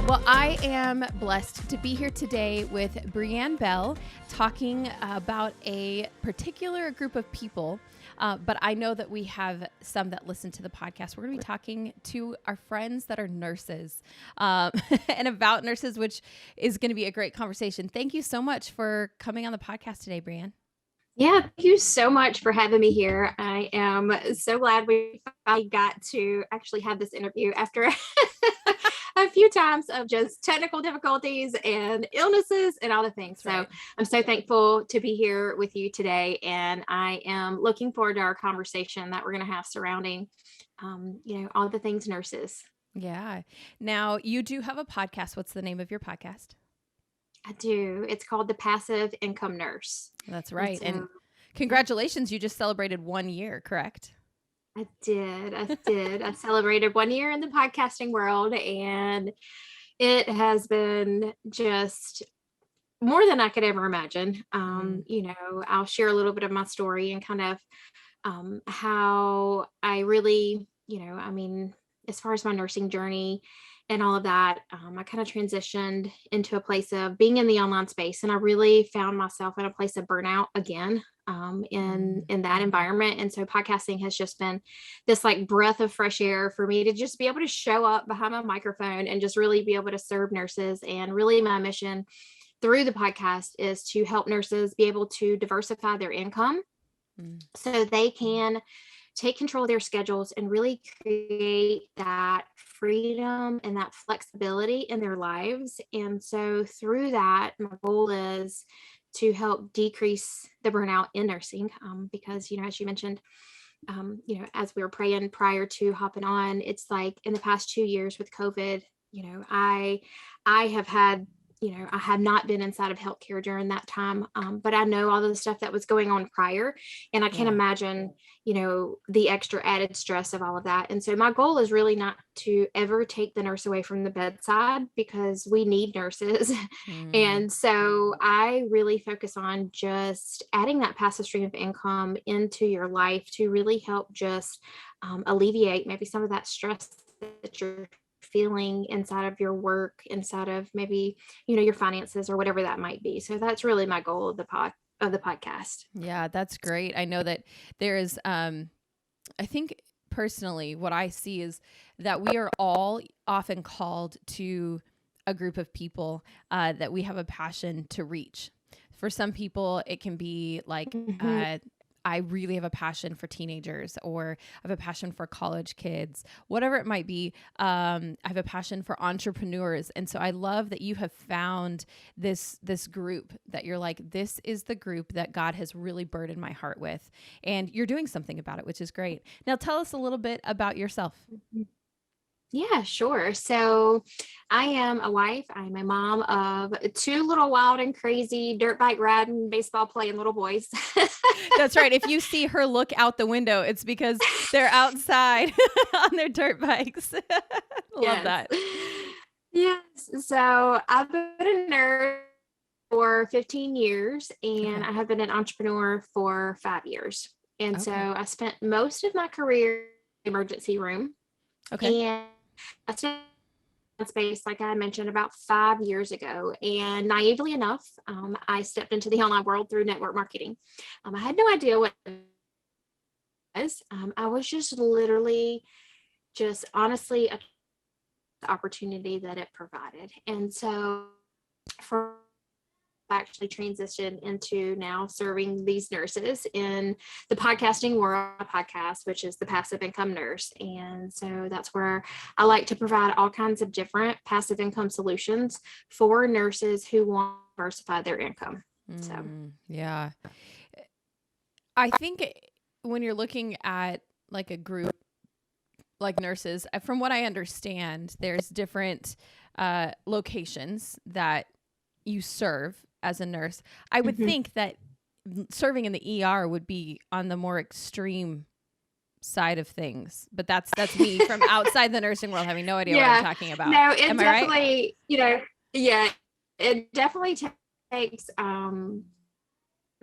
Well, I am blessed to be here today with Brianne Bell talking about a particular group of people, but I know that we have some that listen to the podcast. We're going to be talking to our friends that are nurses and about nurses, which is going to be a great conversation. Thank you so much for coming on the podcast today, Brianne. Yeah, thank you so much for having me here. I am so glad we finally got to actually have this interview after a few times of just technical difficulties and illnesses and all the things. That's right. So I'm so thankful to be here with you today. And I am looking forward to our conversation that we're going to have surrounding, all the things nurses. Yeah. Now, you do have a podcast. What's the name of your podcast? I do. It's called The Passive Income Nurse. That's right. And congratulations, you just celebrated 1 year, correct? I did. I celebrated 1 year in the podcasting world, and it has been just more than I could ever imagine. I'll share a little bit of my story and kind of how I really, as far as my nursing journey and all of that, I kind of transitioned into a place of being in the online space, and I really found myself in a place of burnout again in that environment. And so podcasting has just been this like breath of fresh air for me to just be able to show up behind my microphone and just really be able to serve nurses. And really my mission through the podcast is to help nurses be able to diversify their income so they can take control of their schedules and really create that freedom and that flexibility in their lives. And so through that, my goal is to help decrease the burnout in nursing, because, as you mentioned, as we were praying prior to hopping on, it's like in the past 2 years with COVID, I have had, I have not been inside of healthcare during that time, but I know all of the stuff that was going on prior, and I can't imagine, the extra added stress of all of that. And so my goal is really not to ever take the nurse away from the bedside, because we need nurses. And so I really focus on just adding that passive stream of income into your life to really help just alleviate maybe some of that stress that you're feeling inside of your work, inside of maybe, your finances or whatever that might be. So that's really my goal of the podcast. Yeah, that's great. I know that there is, I think personally what I see is that we are all often called to a group of people that we have a passion to reach. For some people, it can be like, I really have a passion for teenagers, or I have a passion for college kids, whatever it might be. I have a passion for entrepreneurs. And so I love that you have found this group that you're like, this is the group that God has really burdened my heart with. And you're doing something about it, which is great. Now tell us a little bit about yourself. Yeah, sure. So I am a wife. I'm a mom of 2 little wild and crazy dirt bike riding, baseball playing little boys. That's right. If you see her look out the window, it's because they're outside on their dirt bikes. Love that. Yes. So I've been a nurse for 15 years, and I have been an entrepreneur for 5 years. And so I spent most of my career in the emergency room. And I started in space, like I mentioned, about 5 years ago. And naively enough, I stepped into the online world through network marketing. I had no idea what it was. I was just literally, just honestly, an opportunity that it provided. And so for actually transitioned into now serving these nurses in the podcasting world podcast, which is the Passive Income Nurse. And so that's where I like to provide all kinds of different passive income solutions for nurses who want to diversify their income. Yeah. I think when you're looking at like a group like nurses, from what I understand, there's different locations that you serve as a nurse. I would think that serving in the ER would be on the more extreme side of things, but that's me from outside the nursing world, having no idea what I'm talking about. No, it definitely, it definitely takes some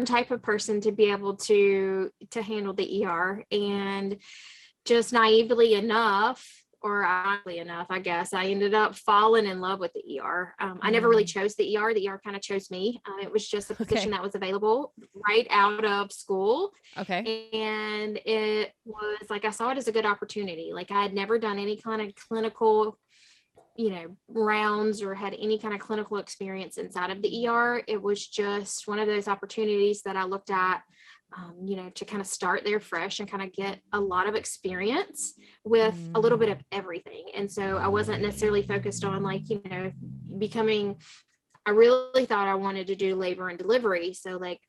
type of person to be able to handle the ER. And just naively enough, or ironically enough, I guess, I ended up falling in love with the ER. I never really chose the ER. The ER kind of chose me. It was just a position that was available right out of school. Okay. And it was like, I saw it as a good opportunity. Like, I had never done any kind of clinical, rounds or had any kind of clinical experience inside of the ER. It was just one of those opportunities that I looked at, to kind of start there fresh and kind of get a lot of experience with a little bit of everything. And so I wasn't necessarily focused on becoming, I really thought I wanted to do labor and delivery. So like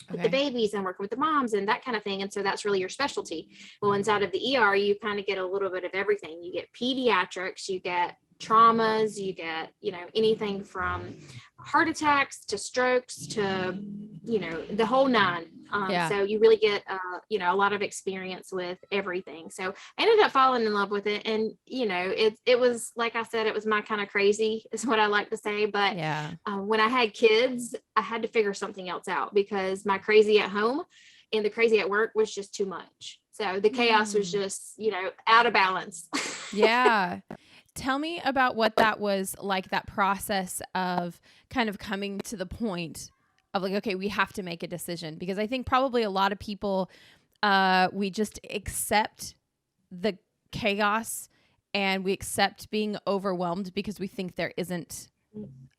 with the babies and working with the moms and that kind of thing. And so that's really your specialty. Well, inside of the ER, you kind of get a little bit of everything. You get pediatrics, you get traumas, you get, anything from heart attacks to strokes to, the whole nine. So you really get, a lot of experience with everything. So I ended up falling in love with it. And, it was, like I said, it was my kind of crazy is what I like to say. But when I had kids, I had to figure something else out because my crazy at home and the crazy at work was just too much. So the chaos was just, out of balance. Yeah. Tell me about what that was like, that process of kind of coming to the point of like, okay, we have to make a decision, because I think probably a lot of people, we just accept the chaos and we accept being overwhelmed because we think there isn't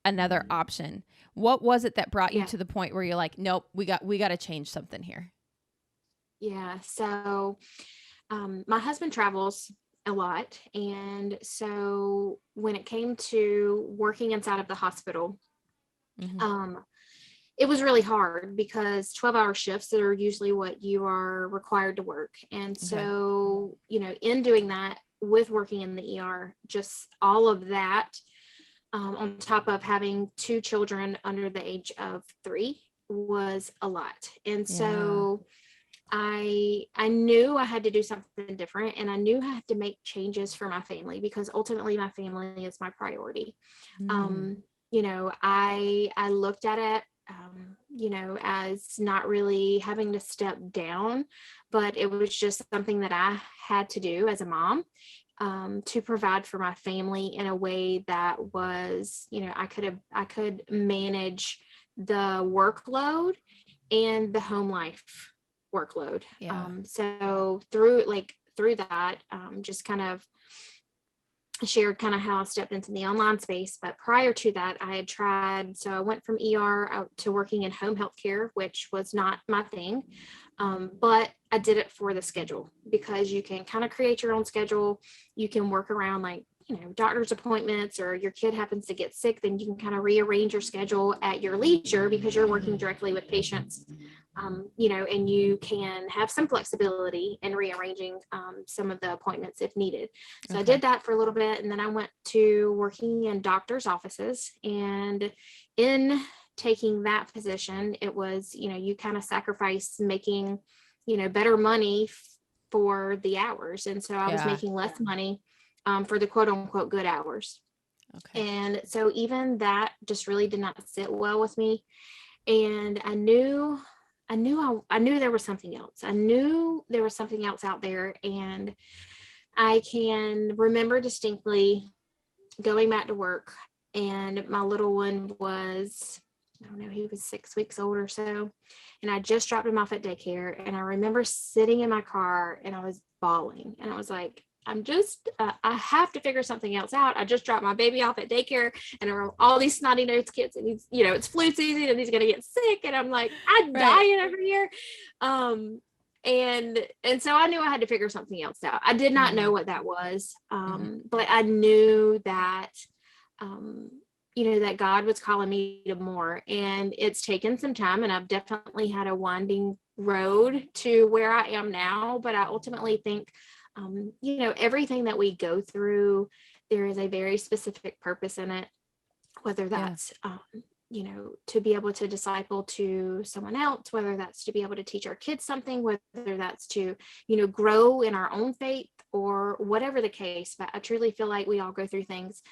another option. What was it that brought you to the point where you're like, nope, we got to change something here? Yeah. So, my husband travels a lot. And so when it came to working inside of the hospital, it was really hard because 12-hour shifts are usually what you are required to work. And so, in doing that with working in the ER, just all of that, on top of having 2 children under the age of 3 was a lot. And so I knew I had to do something different, and I knew I had to make changes for my family because ultimately my family is my priority. I looked at it, as not really having to step down, but it was just something that I had to do as a mom, to provide for my family in a way that was, I could manage the workload and the home life workload. So through that, just kind of shared kind of how I stepped into the online space. But prior to that, I had tried, so I went from ER out to working in home health care, which was not my thing. But I did it for the schedule because you can kind of create your own schedule. You can work around doctor's appointments, or your kid happens to get sick, then you can kind of rearrange your schedule at your leisure because you're working directly with patients, and you can have some flexibility in rearranging some of the appointments if needed. So I did that for a little bit, and then I went to working in doctor's offices. And in taking that position, it was, you kind of sacrifice making, better money for the hours. And so I was making less money for the quote unquote good hours. And so even that just really did not sit well with me. And I knew there was something else. I knew there was something else out there. And I can remember distinctly going back to work, and my little one was, I don't know, he was 6 weeks old or so. And I just dropped him off at daycare. And I remember sitting in my car and I was bawling. And I was like, I have to figure something else out. I just dropped my baby off at daycare, and there are all these snotty nose kids, and he's, it's flu season and he's going to get sick. And I'm like, I'm dying over here. And so I knew I had to figure something else out. I did not know what that was. But I knew that, that God was calling me to more, and it's taken some time, and I've definitely had a winding road to where I am now. But I ultimately think, everything that we go through, there is a very specific purpose in it, whether that's, to be able to disciple to someone else, whether that's to be able to teach our kids something, whether that's to, grow in our own faith, or whatever the case. But I truly feel like we all go through things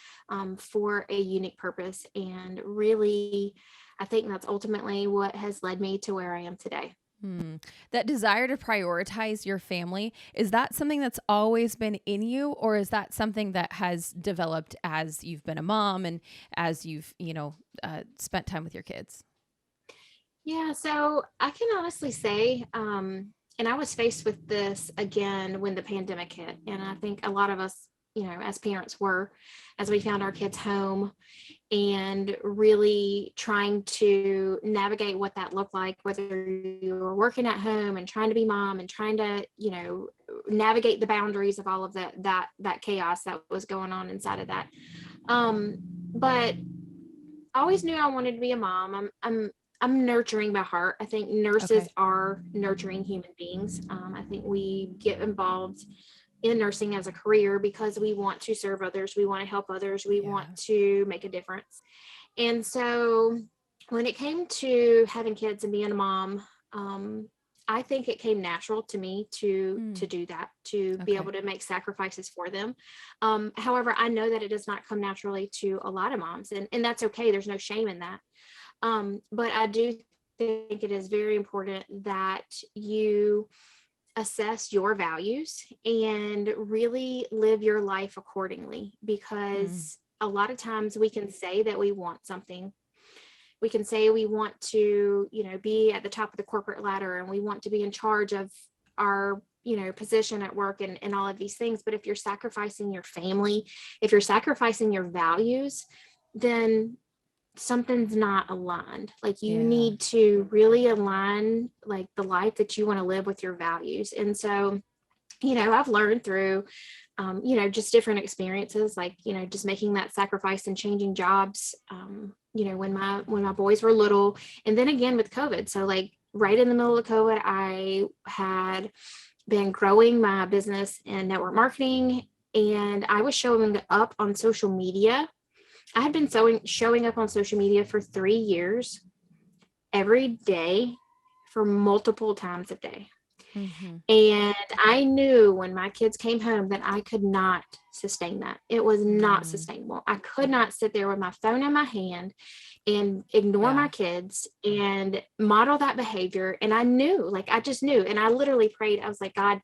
for a unique purpose. And really, I think that's ultimately what has led me to where I am today. Hmm. That desire to prioritize your family, is that something that's always been in you, or is that something that has developed as you've been a mom and as you've, spent time with your kids? Yeah, so I can honestly say, and I was faced with this again when the pandemic hit. And I think a lot of us, as parents were, as we found our kids home and really trying to navigate what that looked like, whether you were working at home and trying to be mom and trying to, navigate the boundaries of all of that chaos that was going on inside of that. But I always knew I wanted to be a mom. I'm nurturing by heart. I think nurses Okay. are nurturing human beings. I think we get involved in nursing as a career because we want to serve others, we want to help others, we want Yeah. to make a difference. And so when it came to having kids and being a mom, I think it came natural to me to Mm. do that, to be Okay. able to make sacrifices for them. However, I know that it does not come naturally to a lot of moms, and that's okay. There's no shame in that. But I do think it is very important that you assess your values and really live your life accordingly, Mm. because a lot of times we can say that we want something. We can say we want to, be at the top of the corporate ladder and we want to be in charge of our, position at work and all of these things. But if you're sacrificing your family, if you're sacrificing your values, then something's not aligned. Like you Yeah. need to really align like the life that you want to live with your values. And so, I've learned through, just different experiences, like, just making that sacrifice and changing jobs, when my boys were little, and then again with COVID. So like right in the middle of COVID, I had been growing my business in network marketing, and I was showing up on social media. I had been showing up on social media for 3 years, every day, for multiple times a day. Mm-hmm. And I knew when my kids came home that I could not sustain that. It was not Mm. sustainable. I could not sit there with my phone in my hand and ignore my Yeah. kids and model that behavior. And I knew, like, I just knew. And I literally prayed. I was like, God,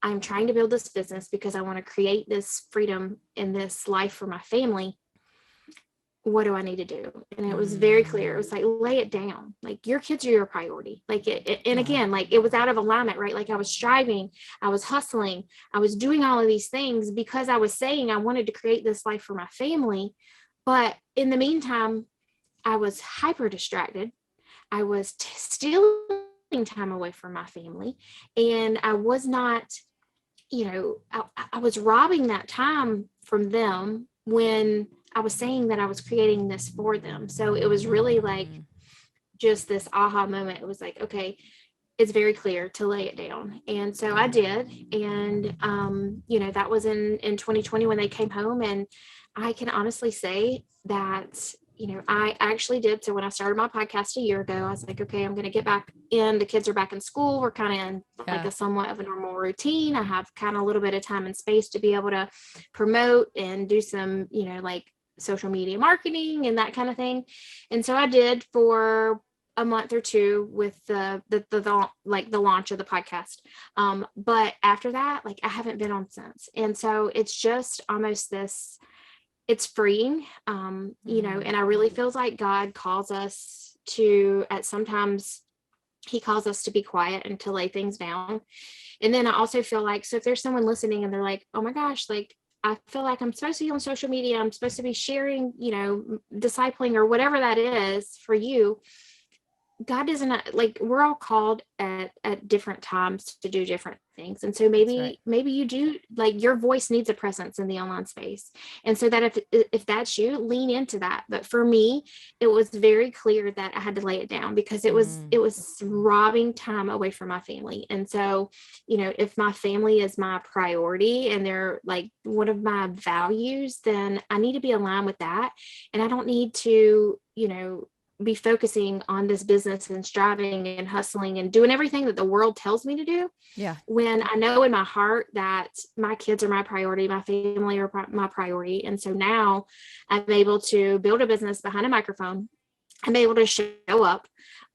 I'm trying to build this business because I want to create this freedom in this life for my family. What do I need to do? And it was very clear. It Mm. was like, lay it down. Like your kids are your priority. Like and Wow. again, like it was out of alignment, right? Like I was striving, I was hustling, I was doing all of these things because I was saying I wanted to create this life for my family. But in the meantime, I was hyper distracted. I was stealing time away from my family. And I was not, I was robbing that time from them when I was saying that I was creating this for them. So it was really like Mm. just this aha moment. It was like, okay, it's very clear to lay it down. And so I Yeah. did. And, that was in 2020 when they came home. And I can honestly say that, I actually did. So when I started my podcast a year ago, I was like, okay, I'm going to get back in. The kids are back in school. We're kind of in like Yeah. a somewhat of a normal routine. I have kind of a little bit of time and space to be able to promote and do some, like social media marketing and that kind of thing. And so I did for a month or two with the launch of the podcast. But after that, like I haven't been on since. And so it's just almost this, it's freeing, Mm. and I really feels like God calls us to, at sometimes he calls us to be quiet and to lay things down. And then I also feel like, so if there's someone listening and they're like, oh my gosh, like I feel like I'm supposed to be on social media, I'm supposed to be sharing, discipling or whatever that is for you. God doesn't, like, we're all called at different times to do different things. And so That's right. maybe you do, like, your voice needs a presence in the online space. And so that if that's you, lean into that. But for me, it was very clear that I had to lay it down because Mm. it was robbing time away from my family. And so, if my family is my priority and they're like one of my values, then I need to be aligned with that. And I don't need to, be focusing on this business and striving and hustling and doing everything that the world tells me to do, Yeah. when I know in my heart that my kids are my priority, my family are my priority. And so now I'm able to build a business behind a microphone. I'm able to show up,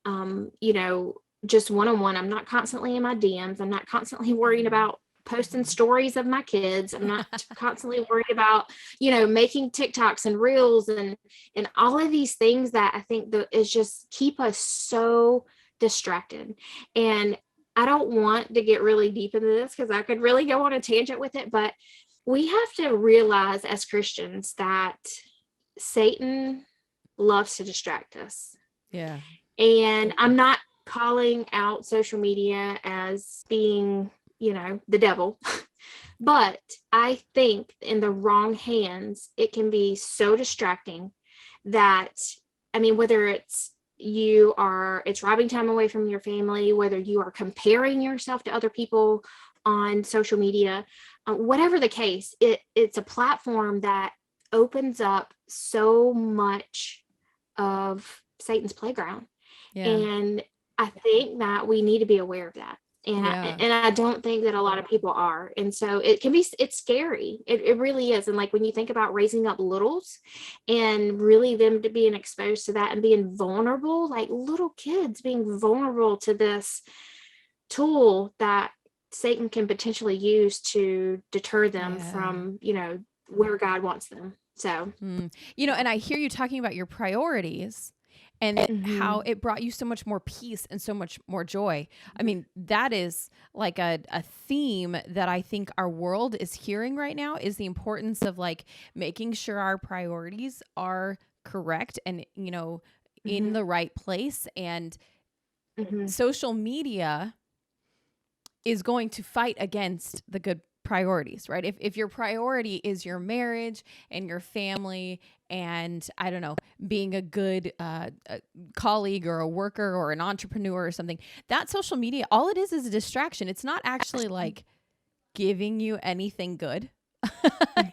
um, you know, just one-on-one. I'm not constantly in my DMs. I'm not constantly worrying about posting stories of my kids. I'm not constantly worried about, making TikToks and reels and all of these things that I think that is just keep us so distracted. And I don't want to get really deep into this because I could really go on a tangent with it, but we have to realize as Christians that Satan loves to distract us. Yeah. And I'm not calling out social media as being, the devil. But I think in the wrong hands, it can be so distracting that, I mean, whether it's robbing time away from your family, whether you are comparing yourself to other people on social media, whatever the case, it's a platform that opens up so much of Satan's playground. Yeah. And I think that we need to be aware of that. And I don't think that a lot of people are. And so it's scary. It really is. And like when you think about raising up littles and really them to being exposed to that and being vulnerable, like little kids being vulnerable to this tool that Satan can potentially use to deter them from, where God wants them. So, and I hear you talking about your priorities and how it brought you so much more peace and so much more joy. I mean, that is like a theme that I think our world is hearing right now, is the importance of like making sure our priorities are correct and, in the right place. And social media is going to fight against the good priorities, right? If your priority is your marriage and your family and, I don't know, being a good colleague or a worker or an entrepreneur or something, that social media, all it is a distraction. It's not actually like giving you anything good.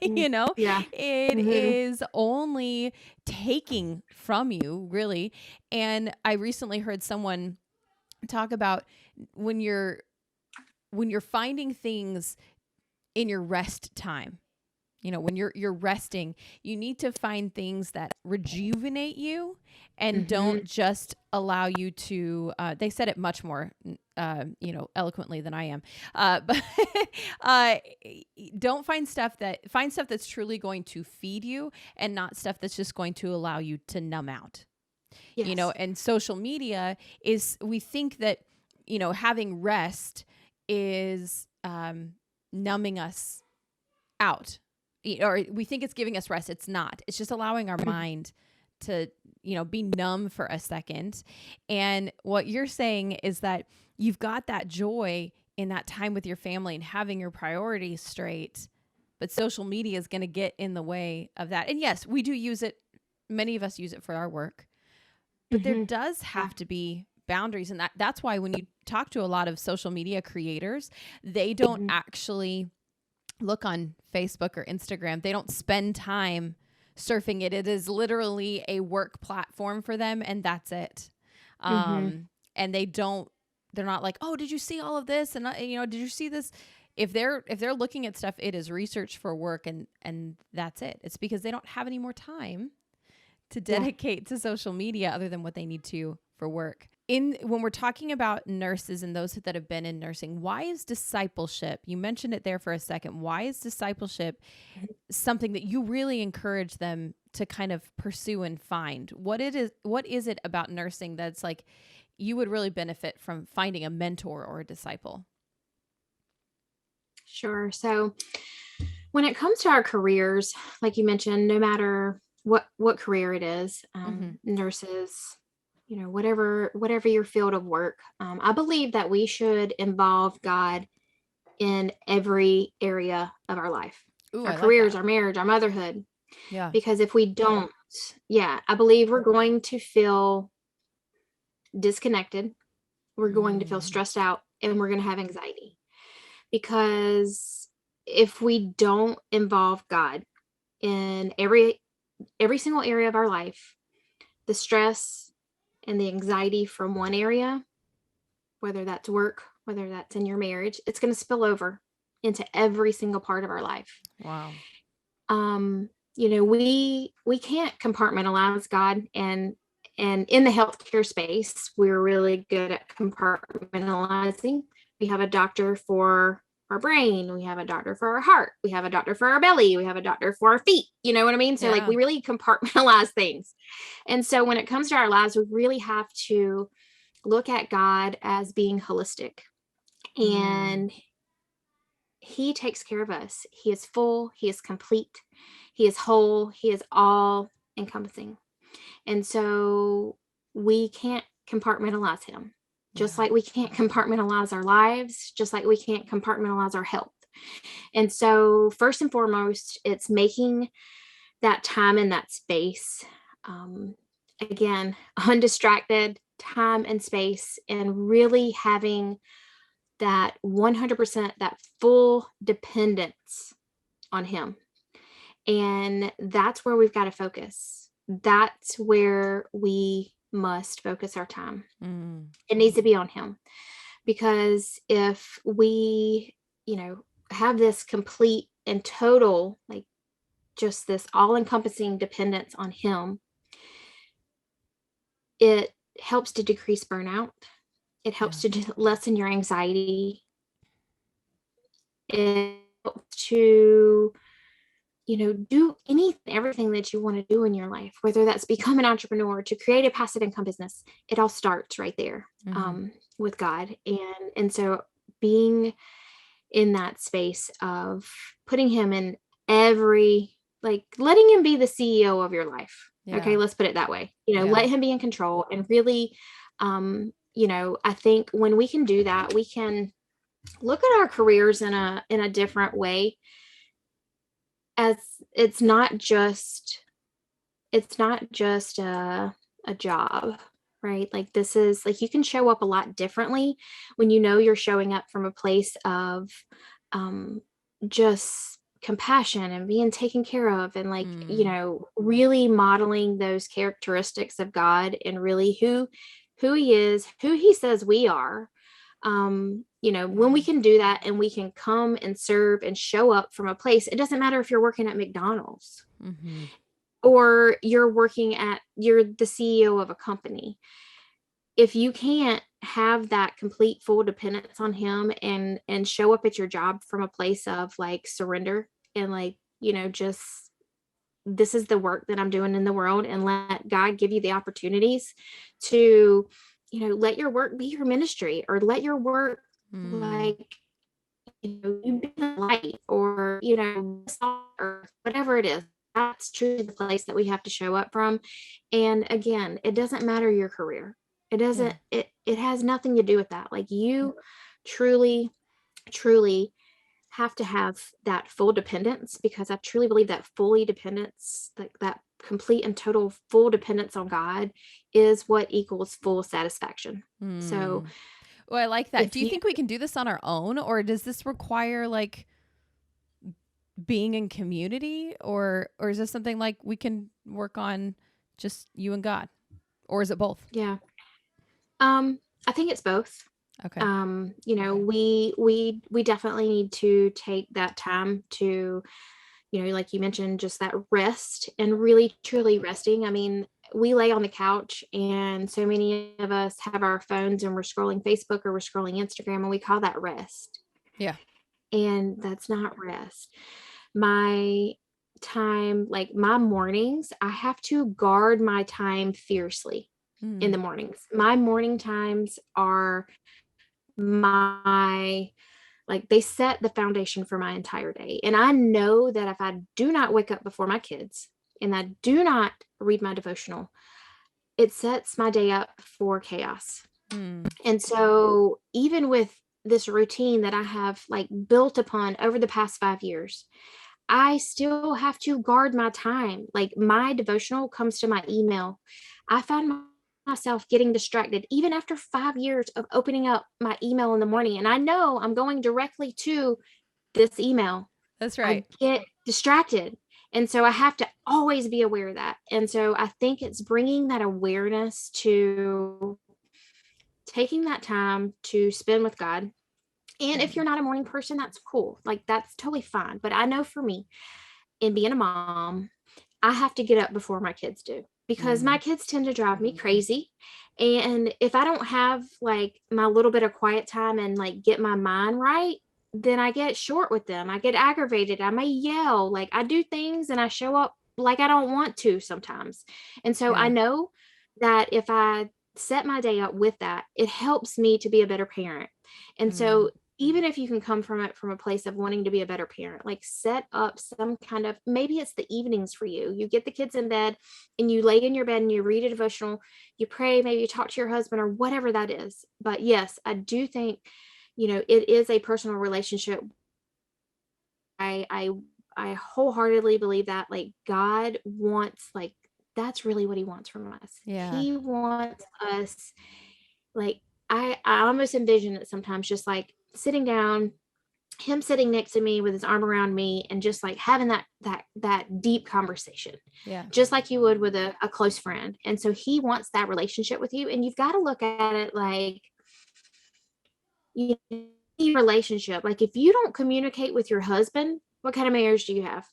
Yeah. It is only taking from you, really. And I recently heard someone talk about when you're finding things in your rest time, when you're resting, you need to find things that rejuvenate you and don't just allow you to, they said it much more, eloquently than I am. But don't find stuff that's truly going to feed you and not stuff that's just going to allow you to numb out. Yes. And social media we think that, having rest is numbing us out, or we think it's giving us rest. It's not. It's just allowing our mind to, be numb for a second. And what you're saying is that you've got that joy in that time with your family and having your priorities straight, but social media is going to get in the way of that. And yes, we do use it. Many of us use it for our work, but there does have to be boundaries. And that's why when you talk to a lot of social media creators, they don't actually look on Facebook or Instagram. They don't spend time surfing it. It is literally a work platform for them, and that's it. And they're not like, oh, did you see all of this? And did you see this? If they're looking at stuff, it is research for work, and that's it. It's because they don't have any more time to dedicate to social media other than what they need to for work. When we're talking about nurses and those that have been in nursing, why is discipleship, you mentioned it there for a second, why is discipleship something that you really encourage them to kind of pursue and find? What is it about nursing that's like you would really benefit from finding a mentor or a disciple? Sure. So when it comes to our careers, like you mentioned, no matter what career it is, nurses, whatever your field of work, I believe that we should involve God in every area of our life. Ooh, our I careers, like our marriage, our motherhood. Yeah. Because if we don't, I believe we're going to feel disconnected. We're going to feel stressed out, and we're going to have anxiety. Because if we don't involve God in every single area of our life, the stress and the anxiety from one area, whether that's work, whether that's in your marriage, it's going to spill over into every single part of our life. Wow. We can't compartmentalize God and And in the healthcare space, we're really good at compartmentalizing. We have a doctor for our brain, we have a doctor for our heart, we have a doctor for our belly, we have a doctor for our feet. You know what I mean? So like Yeah. we really compartmentalize things. And so when it comes to our lives, we really have to look at God as being holistic. And he takes care of us. He is full, he is complete, he is whole, he is all encompassing. And so we can't compartmentalize him, just like we can't compartmentalize our lives, just like we can't compartmentalize our health. And so, first and foremost, it's making that time and that space, again, undistracted time and space, and really having that 100%, that full dependence on him. And that's where we've got to focus. That's where we must focus our time. It needs to be on him. Because if we, have this complete and total, like just this all encompassing dependence on him, it helps to decrease burnout. It helps to lessen your anxiety. It helps to do everything that you want to do in your life, whether that's become an entrepreneur, to create a passive income business. It all starts right there, with God. And so being in that space of putting him in letting him be the CEO of your life. Yeah. Okay. Let's put it that way. Let him be in control, and really, I think when we can do that, we can look at our careers in a different way, as it's not just a job, right? Like, this is like, you can show up a lot differently when you're showing up from a place of just compassion and being taken care of, and really modeling those characteristics of God, and really who he is, who he says we are. When we can do that, and we can come and serve and show up from a place, it doesn't matter if you're working at McDonald's, or you're the CEO of a company. If you can't have that complete full dependence on him, and show up at your job from a place of surrender, and just, this is the work that I'm doing in the world, and let God give you the opportunities to, let your work be your ministry, or let your work you be the light, or or whatever it is. That's truly the place that we have to show up from. And again, it doesn't matter your career. It doesn't, it has nothing to do with that. Like, you truly have to have that full dependence, because I truly believe that fully dependence, like that complete and total full dependence on God, is what equals full satisfaction. So, well, I like that. Do you think we can do this on our own, or does this require being in community, or is this something like we can work on just you and God, or is it both? Yeah. I think it's both. Okay. We definitely need to take that time to, like you mentioned, just that rest, and really truly resting. I mean, we lay on the couch, and so many of us have our phones, and we're scrolling Facebook, or we're scrolling Instagram, and we call that rest. Yeah. And that's not rest. My time, like my mornings, I have to guard my time fiercely in the mornings. My morning times are they set the foundation for my entire day. And I know that if I do not wake up before my kids, and I do not read my devotional, it sets my day up for chaos. And so even with this routine that I have built upon over the past 5 years, I still have to guard my time. Like, my devotional comes to my email. I find myself getting distracted even after 5 years of opening up my email in the morning, and I know I'm going directly to this email. That's right. I get distracted. And so I have to always be aware of that. And so I think it's bringing that awareness to taking that time to spend with God. And if you're not a morning person, that's cool. Like, that's totally fine. But I know for me, in being a mom, I have to get up before my kids do. because Mm-hmm. my kids tend to drive me crazy. And if I don't have like my little bit of quiet time and like get my mind right, then I get short with them. I get aggravated. I may yell. Like I do things and I show up like I don't want to sometimes. And so I Yeah. know that if I set my day up with that, it helps me to be a better parent. And Mm. so even if you can come from it from a place of wanting to be a better parent, like set up some kind of, maybe it's the evenings for you. You get the kids in bed and you lay in your bed and you read a devotional, you pray, maybe you talk to your husband or whatever that is. But yes, I do think, it is a personal relationship. I I wholeheartedly believe that like God wants, like that's really what he wants from us. Yeah. He wants us, like I almost envision it sometimes just like sitting down, him sitting next to me with his arm around me and just like having that deep conversation, Yeah. just like you would with a close friend. And so he wants that relationship with you, and you've got to look at it like, you know, relationship, like if you don't communicate with your husband, what kind of marriage do you have?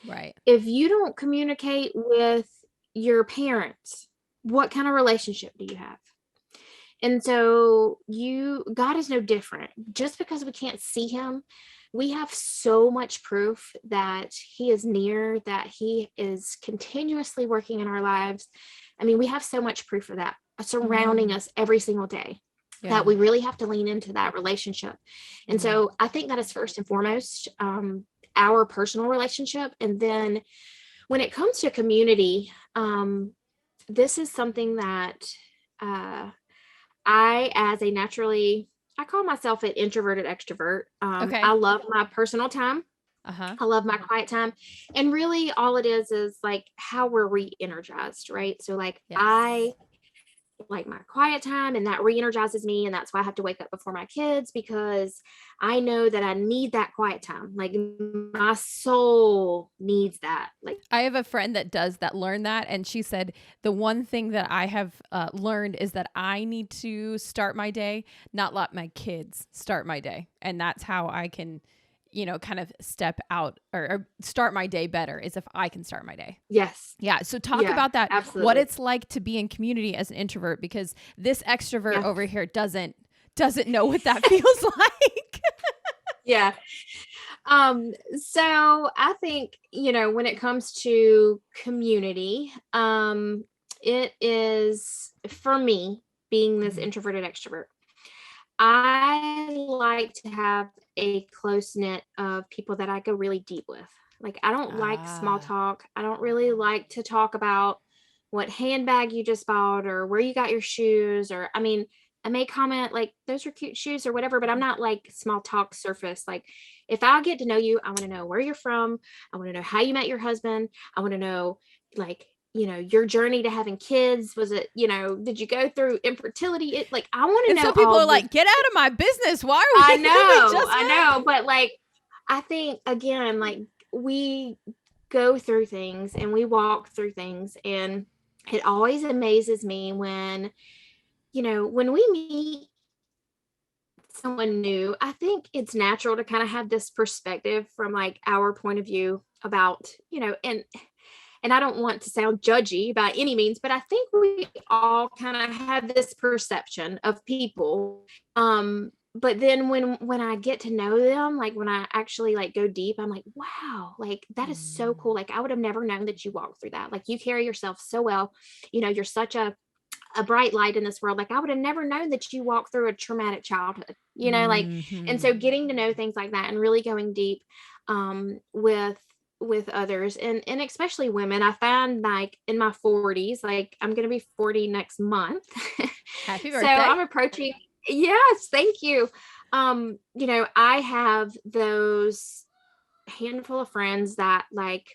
Right. If you don't communicate with your parents, what kind of relationship do you have? And so God is no different. Just because we can't see him, we have so much proof that he is near, that he is continuously working in our lives. I mean, we have so much proof of that surrounding us every single day, that Yeah. we really have to lean into that relationship. And Mm. so I think that is first and foremost, our personal relationship. And then when it comes to community, this is something that, uh, as a naturally, I call myself an introverted extrovert. I Okay. love my personal time. Uh-huh. I love my quiet time. And really all it is like how we're re-energized, right? So like I Yes. like my quiet time, and that re-energizes me, and that's why I have to wake up before my kids, because I know that I need that quiet time. Like my soul needs that. Like, I have a friend that does that, learn that. And she said, the one thing that I have learned is that I need to start my day, not let my kids start my day. And that's how I can, kind of step out or start my day better, is if I can start my day. yes. Yeah. So talk Yeah, about that, what absolutely. it's like to be in community as an introvert, because this extrovert Yeah. over here doesn't know what that feels like. Yeah. So I think, when it comes to community, it is for me, being this Mhm. introverted extrovert, I like to have a close knit of people that I go really deep with. Like, I don't like small Ah. talk. I don't really like to talk about what handbag you just bought or where you got your shoes. Or, I mean, I may comment like, those are cute shoes or whatever, but I'm not like small talk surface. Like, if I get to know you, I want to know where you're from. I want to know how you met your husband. I want to know, like, your journey to having kids. Was it, did you go through infertility? Like, I want to And know some people all are the, like, get out of my business. Why are we, we just I met. know, but like, I think again, like we go through things and we walk through things, and it always amazes me when, when we meet someone new, I think it's natural to kind of have this perspective from like our point of view about, and I don't want to sound judgy by any means, but I think we all kind of have this perception of people. But then when I get to know them, like when I actually like go deep, I'm like, wow, like that is so Mm. cool. Like I would have never known that you walked through that. Like you carry yourself so well. You're such a bright light in this world. Like I would have never known that you walked through a traumatic childhood, like, and Hmm. so getting to know things like that and really going deep, with others, and especially women, I find like in my 40s, like I'm going to be 40 next month. Happy So birthday. I'm approaching, yes, thank you. I have those handful of friends that like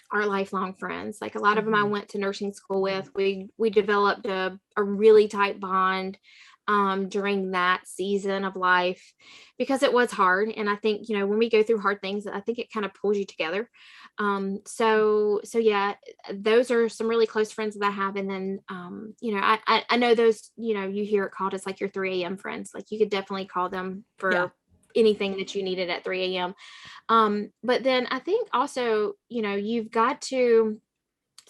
are lifelong friends. Like a lot of them I Hmm. went to nursing school with. We developed a really tight bond during that season of life, because it was hard. And I think, when we go through hard things, I think it kind of pulls you together. So yeah, those are some really close friends that I have. And then I know those, you hear it called as like your 3 a.m. friends. Like you could definitely call them Yeah. for anything that you needed at 3 a.m. But then I think also, you've got to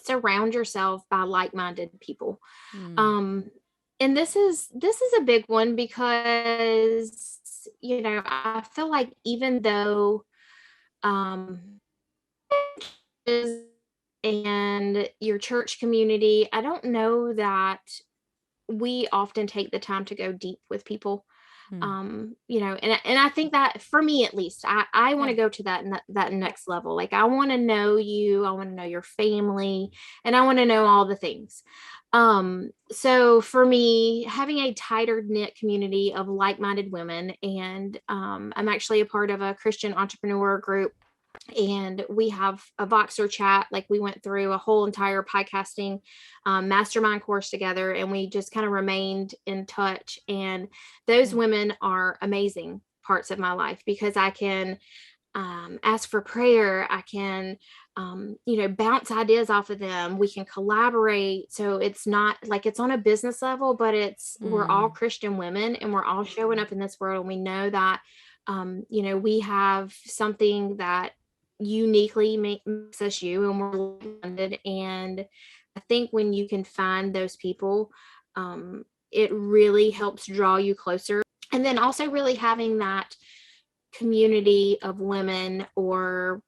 surround yourself by like-minded people. Mm. Um, and this is a big one because, I feel like even though um and your church community, I don't know that we often take the time to go deep with people. Mm. And I think that for me, at least, I want Yeah. to go to that next level. Like, I want to know you, I want to know your family, and I want to know all the things. So for me, having a tighter knit community of like-minded women, and I'm actually a part of a Christian entrepreneur group, and we have a Voxer chat. Like, we went through a whole entire podcasting mastermind course together, and we just kind of remained in touch. And those Good. women are amazing parts of my life because I can ask for prayer. I can, bounce ideas off of them. We can collaborate. So it's not like it's on a business level, but we're all Mm. Christian women, and we're all showing up in this world. And we know that, we have something that uniquely makes us you, and we're like-minded. And I think when you can find those people, it really helps draw you closer. And then also really having that community of women, or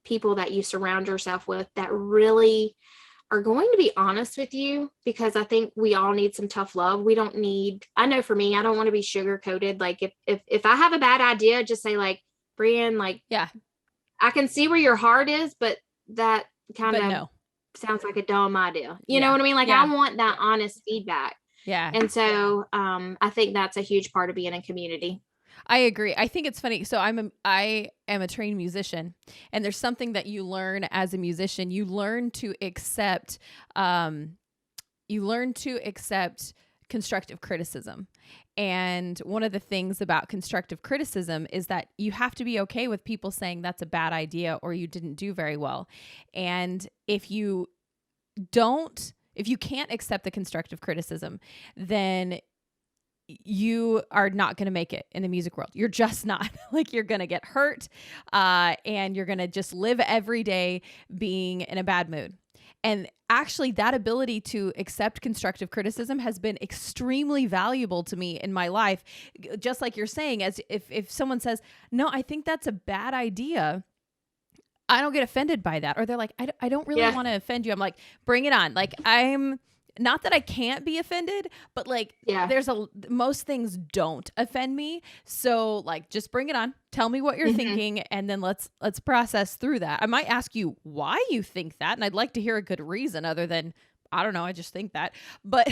people that you surround yourself with, that really are going to be honest with you, because I think we all need some tough love. We don't need, I know for me, I don't want to be sugar coated. Like, if I have a bad idea, just say, like, Brianne, like, Yeah. I can see where your heart is, but that kind But of no. sounds like a dumb idea. You know Yeah. what I mean? Like, Yeah. I want that honest feedback. Yeah. And so I think that's a huge part of being in community. I agree. I think it's funny. So I am a trained musician, and there's something that you learn as a musician. Um you learn to accept constructive criticism. And one of the things about constructive criticism is that you have to be okay with people saying that's a bad idea or you didn't do very well. And if you can't accept the constructive criticism, then you are not going to make it in the music world. You're just not. Like, you're going to get hurt, and you're going to just live every day being in a bad mood. And actually, that ability to accept constructive criticism has been extremely valuable to me in my life. Just like you're saying, as if someone says, no, I think that's a bad idea, I don't get offended by that. Or they're like, I don't really Yeah. want to offend you. I'm like, bring it on. Like, I'm not that I can't be offended, but like, Yeah. most things don't offend me. So like, just bring it on. Tell me what you're Mhm. thinking, and then let's process through that. I might ask you why you think that, and I'd like to hear a good reason other than, I don't know, I just think that. But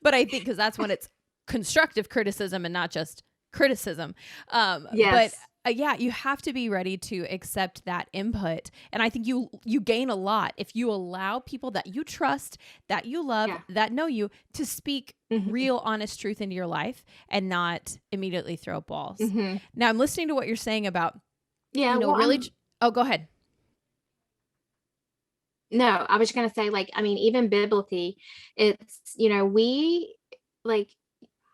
but I think, because that's when it's constructive criticism and not just criticism. But Yes. yeah, you have to be ready to accept that input. And I think you gain a lot if you allow people that you trust, that you love, Yeah. that know you, to speak Mhm. real honest truth into your life and not immediately throw balls. Mhm. Now, I'm listening to what you're saying about, Yeah. Well, really. Oh, go ahead. no, I was going to say, like, I mean, even biblically, it's, we, like,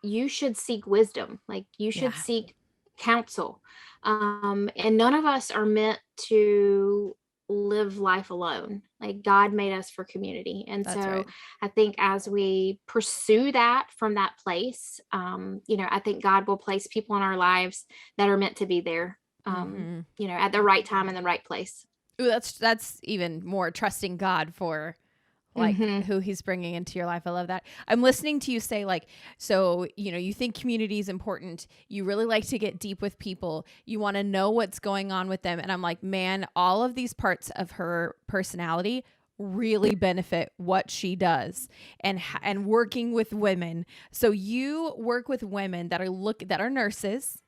you should seek wisdom. Like, you should Yeah, seek counsel. And none of us are meant to live life alone. Like, God made us for community. And that's so right. I think as we pursue that from that place, I think God will place people in our lives that are meant to be there, Mm-hmm. at the right time in the right place. Ooh, that's even more trusting God for like Hmm. who he's bringing into your life. I love that. I'm listening to you say, like, so, you think community is important. You really like to get deep with people. You want to know what's going on with them. And I'm like, man, all of these parts of her personality really benefit what she does, and working with women. So you work with women that are nurses,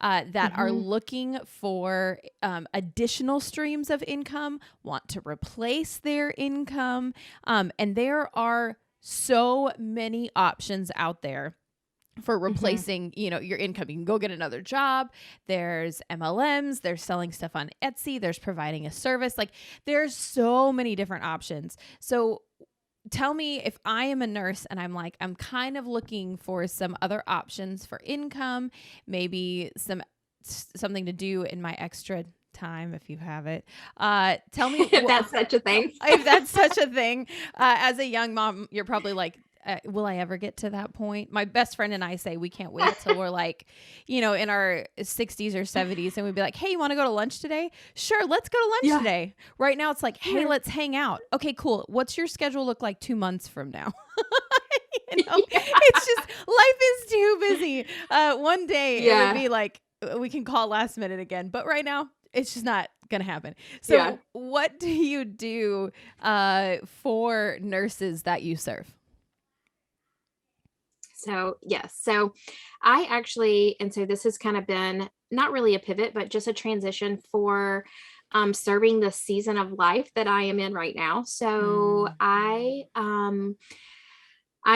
that are Hmm. looking for additional streams of income, want to replace their income. And there are so many options out there for Hmm. replacing, your income. You can go get another job. There's MLMs, there's selling stuff on Etsy, there's providing a service. Like, there's so many different options. So tell me, if I am a nurse and I'm kind of looking for some other options for income, maybe something to do in my extra time if you have it. Tell me If that's such a thing. if that's such a thing. As a young mom, you're probably like, will I ever get to that point? My best friend and I say we can't wait till we're like, in our 60s or 70s, and we'd be like, hey, you want to go to lunch today? Sure, let's go to lunch today. Right now, it's like, hey, let's hang out. Okay, cool. What's your schedule look like 2 months from now? It's just life is too busy. One day it would be like we can call last minute again, but right now it's just not gonna happen. So what do you do for nurses that you serve? So yes, so I actually, and so this has kind of been not really a pivot, but just a transition for serving the season of life that I am in right now. So I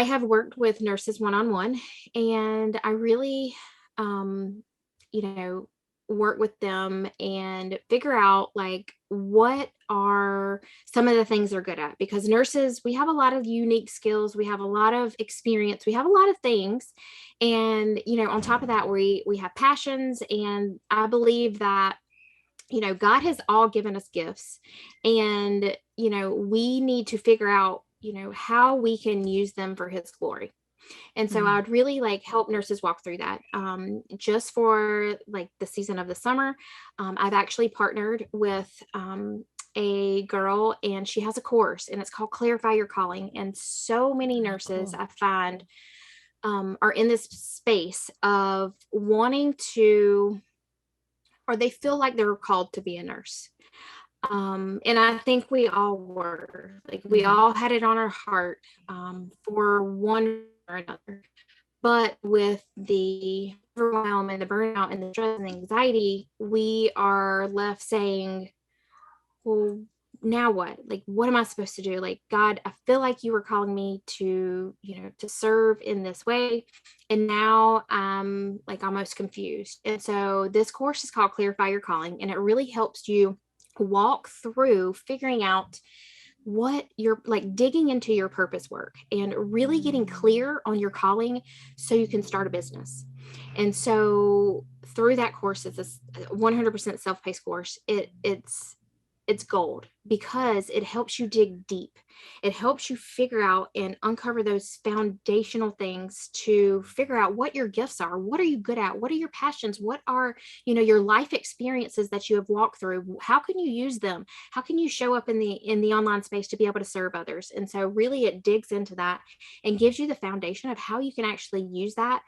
have worked with nurses one-on-one, and I really, you know, work with them and figure out like what are some of the things they're good at, because nurses, we have a lot of unique skills, we have a lot of experience, we have a lot of things, and on top of that, we have passions. And I believe that God has all given us gifts, and we need to figure out how we can use them for his glory. And so I would really like help nurses walk through that. Just for like the season of the summer, I've actually partnered with a girl, and she has a course, and it's called Clarify Your Calling. And so many nurses I find are in this space of wanting to, or they feel like they're called to be a nurse. And I think we all were, like, we all had it on our heart for one or another. But with the overwhelm and the burnout and the stress and anxiety, we are left saying, well, now what? Like, what am I supposed to do? Like, God, I feel like you were calling me to, to serve in this way. And now I'm like almost confused. And so this course is called Clarify Your Calling, and it really helps you walk through figuring out what you're like, digging into your purpose work and really getting clear on your calling so you can start a business. And so through that course, it's a 100% self-paced course. It's gold, because it helps you dig deep. It helps you figure out and uncover those foundational things to figure out what your gifts are. What are you good at? What are your passions? What are, your life experiences that you have walked through? How can you use them? How can you show up in the online space to be able to serve others? And so really it digs into that and gives you the foundation of how you can actually use that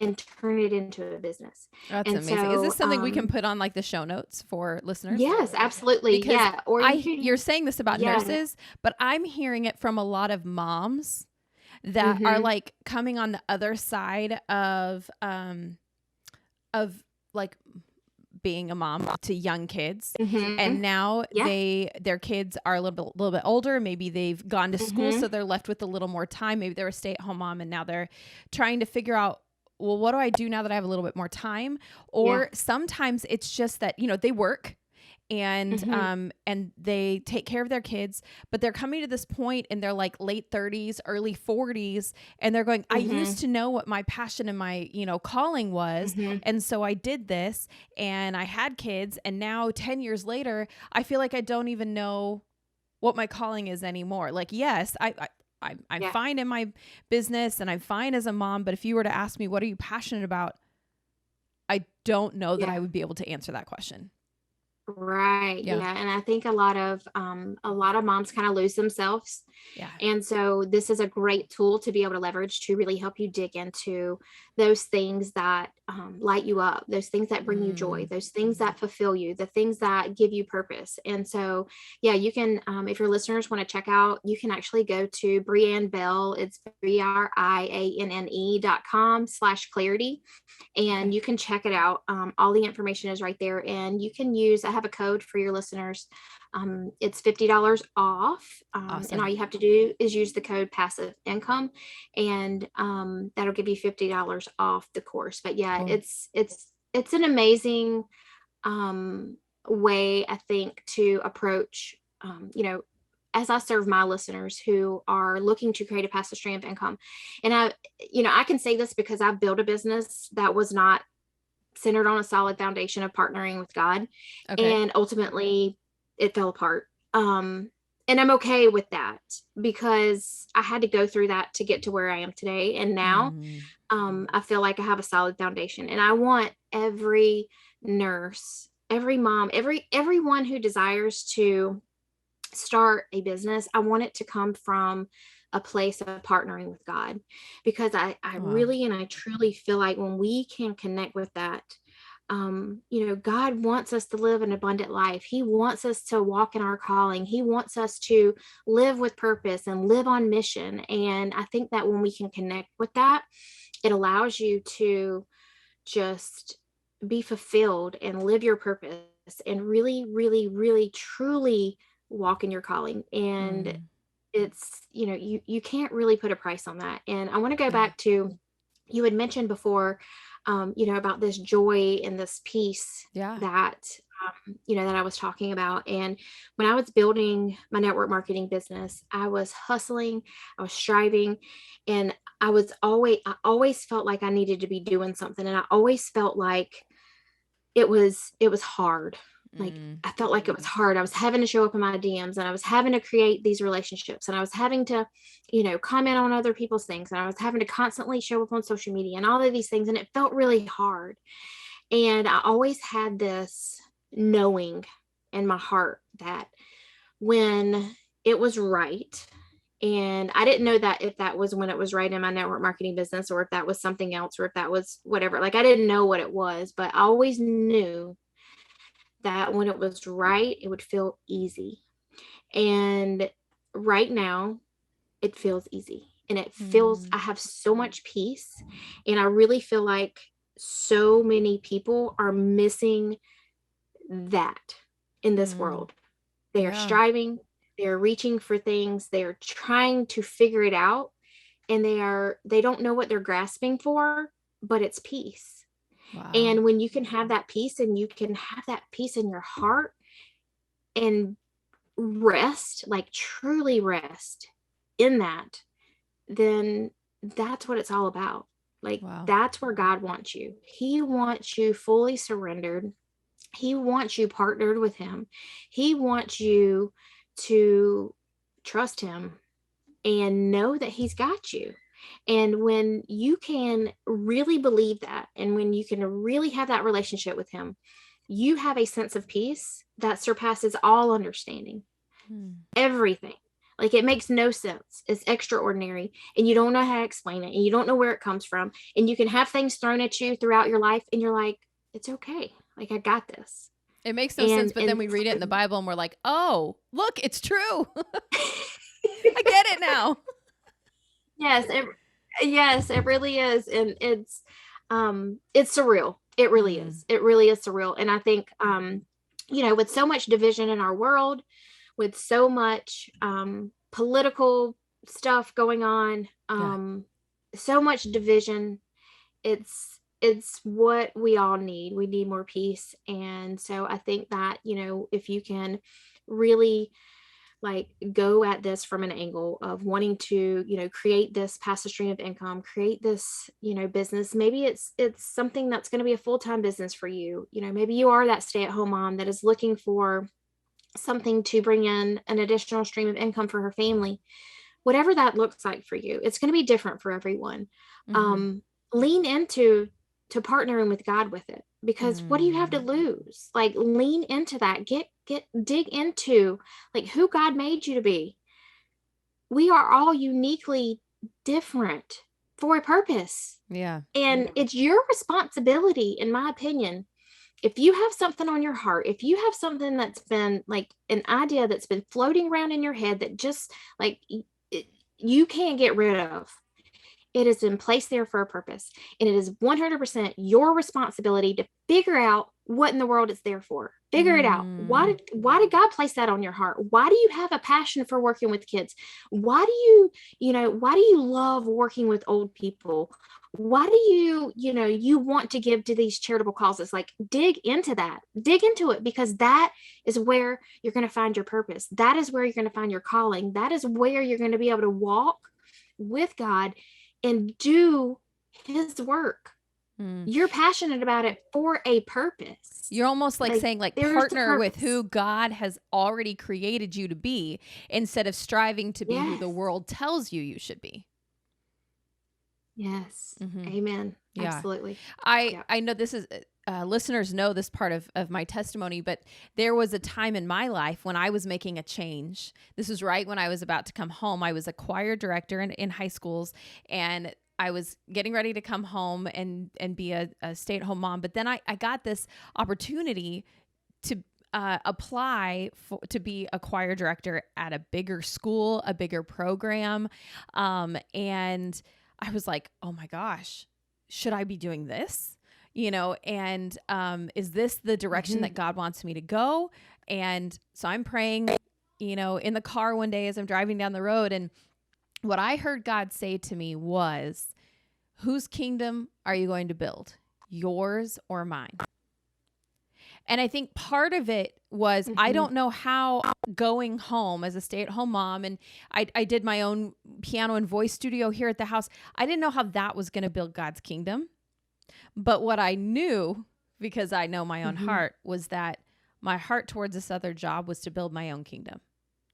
and turn it into a business. That's amazing. So, is this something we can put on like the show notes for listeners? Yes, absolutely. Because Or you're saying this about nurses, but I'm hearing it from a lot of moms that are like coming on the other side of like being a mom to young kids, and now their kids are a little bit older. Maybe they've gone to school, so they're left with a little more time. Maybe they're a stay-at-home mom, and now they're trying to figure out, well, what do I do now that I have a little bit more time? Or sometimes it's just that, they work and they take care of their kids, but they're coming to this point in their like late 30s, early 40s, and they're going, I used to know what my passion and my, calling was. And so I did this and I had kids, and now 10 years later, I feel like I don't even know what my calling is anymore. Like, yes, I'm fine in my business and I'm fine as a mom, but if you were to ask me, what are you passionate about? I don't know that I would be able to answer that question. Right. Yeah. And I think a lot of moms kind of lose themselves. Yeah. And so this is a great tool to be able to leverage to really help you dig into those things that light you up, those things that bring you joy, those things that fulfill you, the things that give you purpose. And so, you can, if your listeners want to check out, you can actually go to Brianne Bell. It's BRIANNE.com/clarity. And you can check it out. All the information is right there. And you can use, I have a code for your listeners. It's $50 off. Awesome. And all you have to do is use the code passive income, and that'll give you $50 off the course. But cool. It's an amazing way, I think, to approach, as I serve my listeners who are looking to create a passive stream of income. And I can say this because I've built a business that was not centered on a solid foundation of partnering with God. Okay. And ultimately it fell apart. And I'm okay with that because I had to go through that to get to where I am today. And now Mm. I feel like I have a solid foundation. And I want every nurse, every mom, everyone who desires to start a business, I want it to come from a place of partnering with God, because I Wow. really and I truly feel like when we can connect with that, God wants us to live an abundant life. He wants us to walk in our calling. He wants us to live with purpose and live on mission. And I think that when we can connect with that, it allows you to just be fulfilled and live your purpose and really, really, really, truly walk in your calling. And Mm. it's, you can't really put a price on that. And I want to go Yeah. back to, you had mentioned before, about this joy and this peace Yeah. that, that I was talking about. And when I was building my network marketing business, I was hustling, I was striving, and I always felt like I needed to be doing something. And I always felt like it was hard. Like Mm. I felt like it was hard. I was having to show up in my DMs, and I was having to create these relationships, and I was having to, comment on other people's things, and I was having to constantly show up on social media and all of these things. And it felt really hard. And I always had this knowing in my heart that when it was right, and I didn't know that if that was when it was right in my network marketing business, or if that was something else, or if that was whatever. Like I didn't know what it was, but I always knew that when it was right, it would feel easy. And right now, it feels easy. And I Mm. have so much peace. And I really feel like so many people are missing that in this Mm. world. They are Yeah. striving, they are reaching for things, they are trying to figure it out, and they don't know what they're grasping for, but it's peace. Wow. And when you can have that peace, and you can have that peace in your heart and rest, like truly rest in that, then that's what it's all about. Like Wow. that's where God wants you. He wants you fully surrendered. He wants you partnered with him. He wants you to trust him and know that he's got you. And when you can really believe that, and when you can really have that relationship with him, you have a sense of peace that surpasses all understanding. Mm. Everything. Like it makes no sense. It's extraordinary, and you don't know how to explain it, and you don't know where it comes from. And you can have things thrown at you throughout your life, and you're like, it's okay. Like I got this. It makes no sense, And but then and we read it in the Bible and we're like, oh, look, it's true. I get it now. yes, it really is. And it's surreal. It really Mm. is. It really is surreal. And I think with so much division in our world, with so much political stuff going on, Yeah. so much division, it's what we all need. We need more peace. And so I think that, if you can really like go at this from an angle of wanting to, create this passive stream of income, create this, business. Maybe it's something that's going to be a full-time business for you. Maybe you are that stay-at-home mom that is looking for something to bring in an additional stream of income for her family. Whatever that looks like for you, it's going to be different for everyone. Mm-hmm. Lean into to partnering with God with it, because what do you have to Mm. lose? Like lean into that. Dig into like who God made you to be. We are all uniquely different for a purpose. Yeah. And it's your responsibility, in my opinion, if you have something on your heart, if you have something that's been like an idea that's been floating around in your head that just like you can't get rid of, it is in place there for a purpose. And it is 100% your responsibility to figure out what in the world it's there for. Figure it out. Mm. Why did God place that on your heart? Why do you have a passion for working with kids? Why do you love working with old people? Why do you want to give to these charitable causes? Like dig into that. Dig into it, because that is where you're going to find your purpose. That is where you're going to find your calling. That is where you're going to be able to walk with God and do his work. Mm. You're passionate about it for a purpose. You're almost like saying, like, there's the partner with purpose. who God has already created you to be instead of striving to be who the Yes. world tells you should be. Yes. Mm-hmm. Amen. Yeah. Absolutely. I know this is, listeners know this part of my testimony, but there was a time in my life when I was making a change. This was right when I was about to come home. I was a choir director in high schools, and I was getting ready to come home and be a stay-at-home mom. But then I got this opportunity to apply to be a choir director at a bigger school, a bigger program. And I was like, oh my gosh, should I be doing this? And is this the direction that God wants me to go? And so I'm praying, in the car one day as I'm driving down the road. And what I heard God say to me was, whose kingdom are you going to build? Yours or mine? And I think part of it was, I don't know how going home as a stay-at-home mom, and I did my own piano and voice studio here at the house. I didn't know how that was going to build God's kingdom. But what I knew, because I know my own heart, was that my heart towards this other job was to build my own kingdom,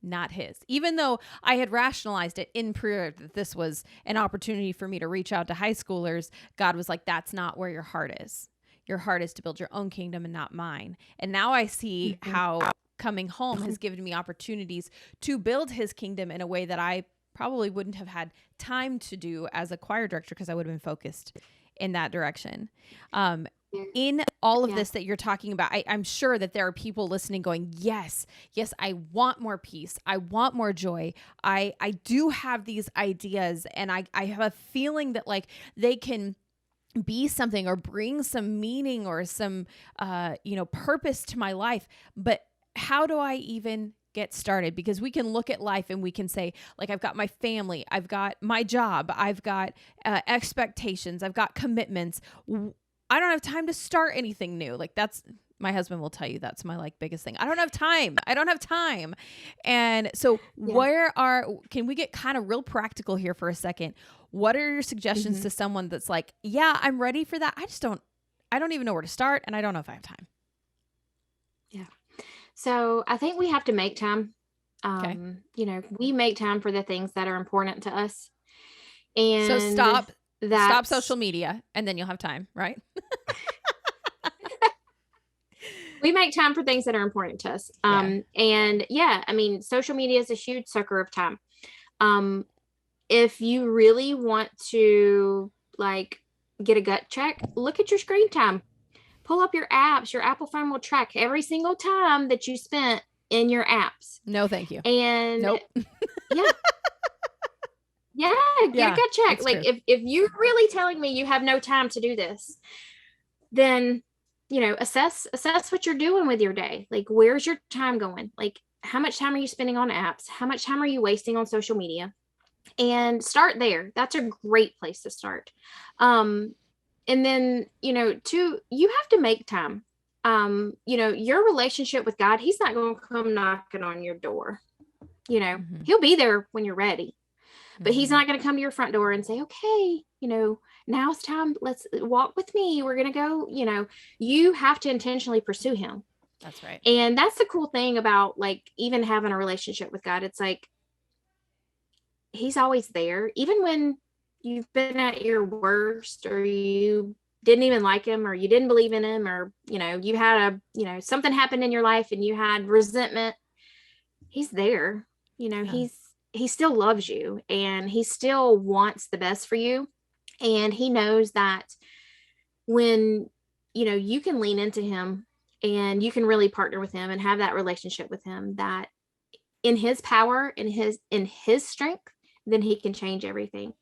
not his. Even though I had rationalized it in prayer that this was an opportunity for me to reach out to high schoolers, God was like, that's not where your heart is. Your heart is to build your own kingdom and not mine. And now I see how coming home has given me opportunities to build his kingdom in a way that I probably wouldn't have had time to do as a choir director, because I would have been focused in that direction. In all of this that you're talking about, I'm sure that there are people listening going, yes, I want more peace. I want more joy. I do have these ideas, and I have a feeling that, like, they can be something or bring some meaning or some, purpose to my life. But how do I even get started? Because we can look at life and we can say, like, I've got my family, I've got my job, I've got expectations, I've got commitments. I don't have time to start anything new. Like, that's, my husband will tell you, that's my, like, biggest thing. I don't have time. And so can we get kind of real practical here for a second? What are your suggestions to someone that's like, yeah, I'm ready for that. I don't even know where to start, and I don't know if I have time. Yeah. So I think we have to make time. Okay. We make time for the things that are important to us. And so stop social media, and then you'll have time, right? We make time for things that are important to us. And social media is a huge sucker of time. If you really want to, like, get a gut check, look at your screen time. Pull up your apps. Your Apple phone will track every single time that you spent in your apps. No, thank you. And nope. Get a gut check. Like, if you're really telling me you have no time to do this, then, assess what you're doing with your day. Like, where's your time going? Like, how much time are you spending on apps? How much time are you wasting on social media? And start there. That's a great place to start. And then, you have to make time. Your relationship with God, he's not going to come knocking on your door. He'll be there when you're ready, but he's not going to come to your front door and say, okay, now it's time. Let's walk with me. We're going to go, you have to intentionally pursue him. That's right. And that's the cool thing about, like, even having a relationship with God. It's like, he's always there, even when you've been at your worst, or you didn't even like him, or you didn't believe in him, or, you had something happened in your life and you had resentment. He's there. He still loves you, and he still wants the best for you. And he knows that when, you can lean into him and you can really partner with him and have that relationship with him, that in his power, in his strength, then he can change everything.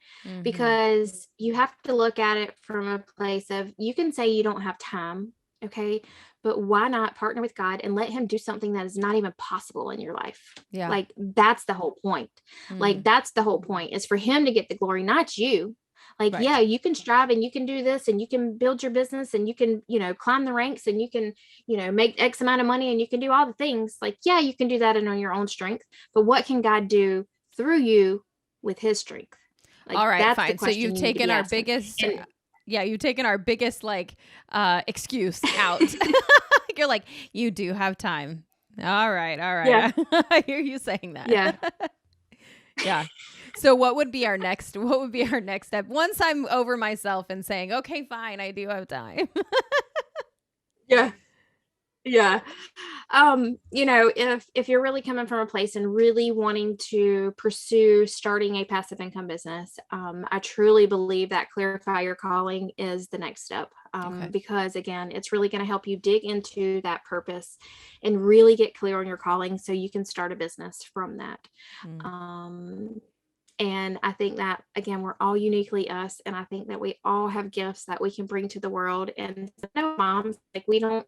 Because you have to look at it from a place of, you can say you don't have time, okay, but why not partner with God and let him do something that is not even possible in your life? Yeah. Like, that's the whole point. Like, that's the whole point, is for him to get the glory, not you. Like, right. You can strive and you can do this and you can build your business and you can, climb the ranks and you can, make X amount of money and you can do all the things. Like, you can do that on your own strength, but what can God do through you with his strength? Like, all right, fine. So you've taken our biggest Yeah, you've taken our biggest like excuse out. You're like, you do have time. All right, all Yeah. right. I hear you saying that. Yeah. Yeah. So what would be our next step? Once I'm over myself and saying, okay, fine, I do have time. Yeah. Yeah. If you're really coming from a place and really wanting to pursue starting a passive income business, I truly believe that clarify your calling is the next step. Okay. Because again, it's really going to help you dig into that purpose and really get clear on your calling so you can start a business from that. Mm. Um, and I think that, again, we're all uniquely us. And I think that we all have gifts that we can bring to the world. And no moms, like we don't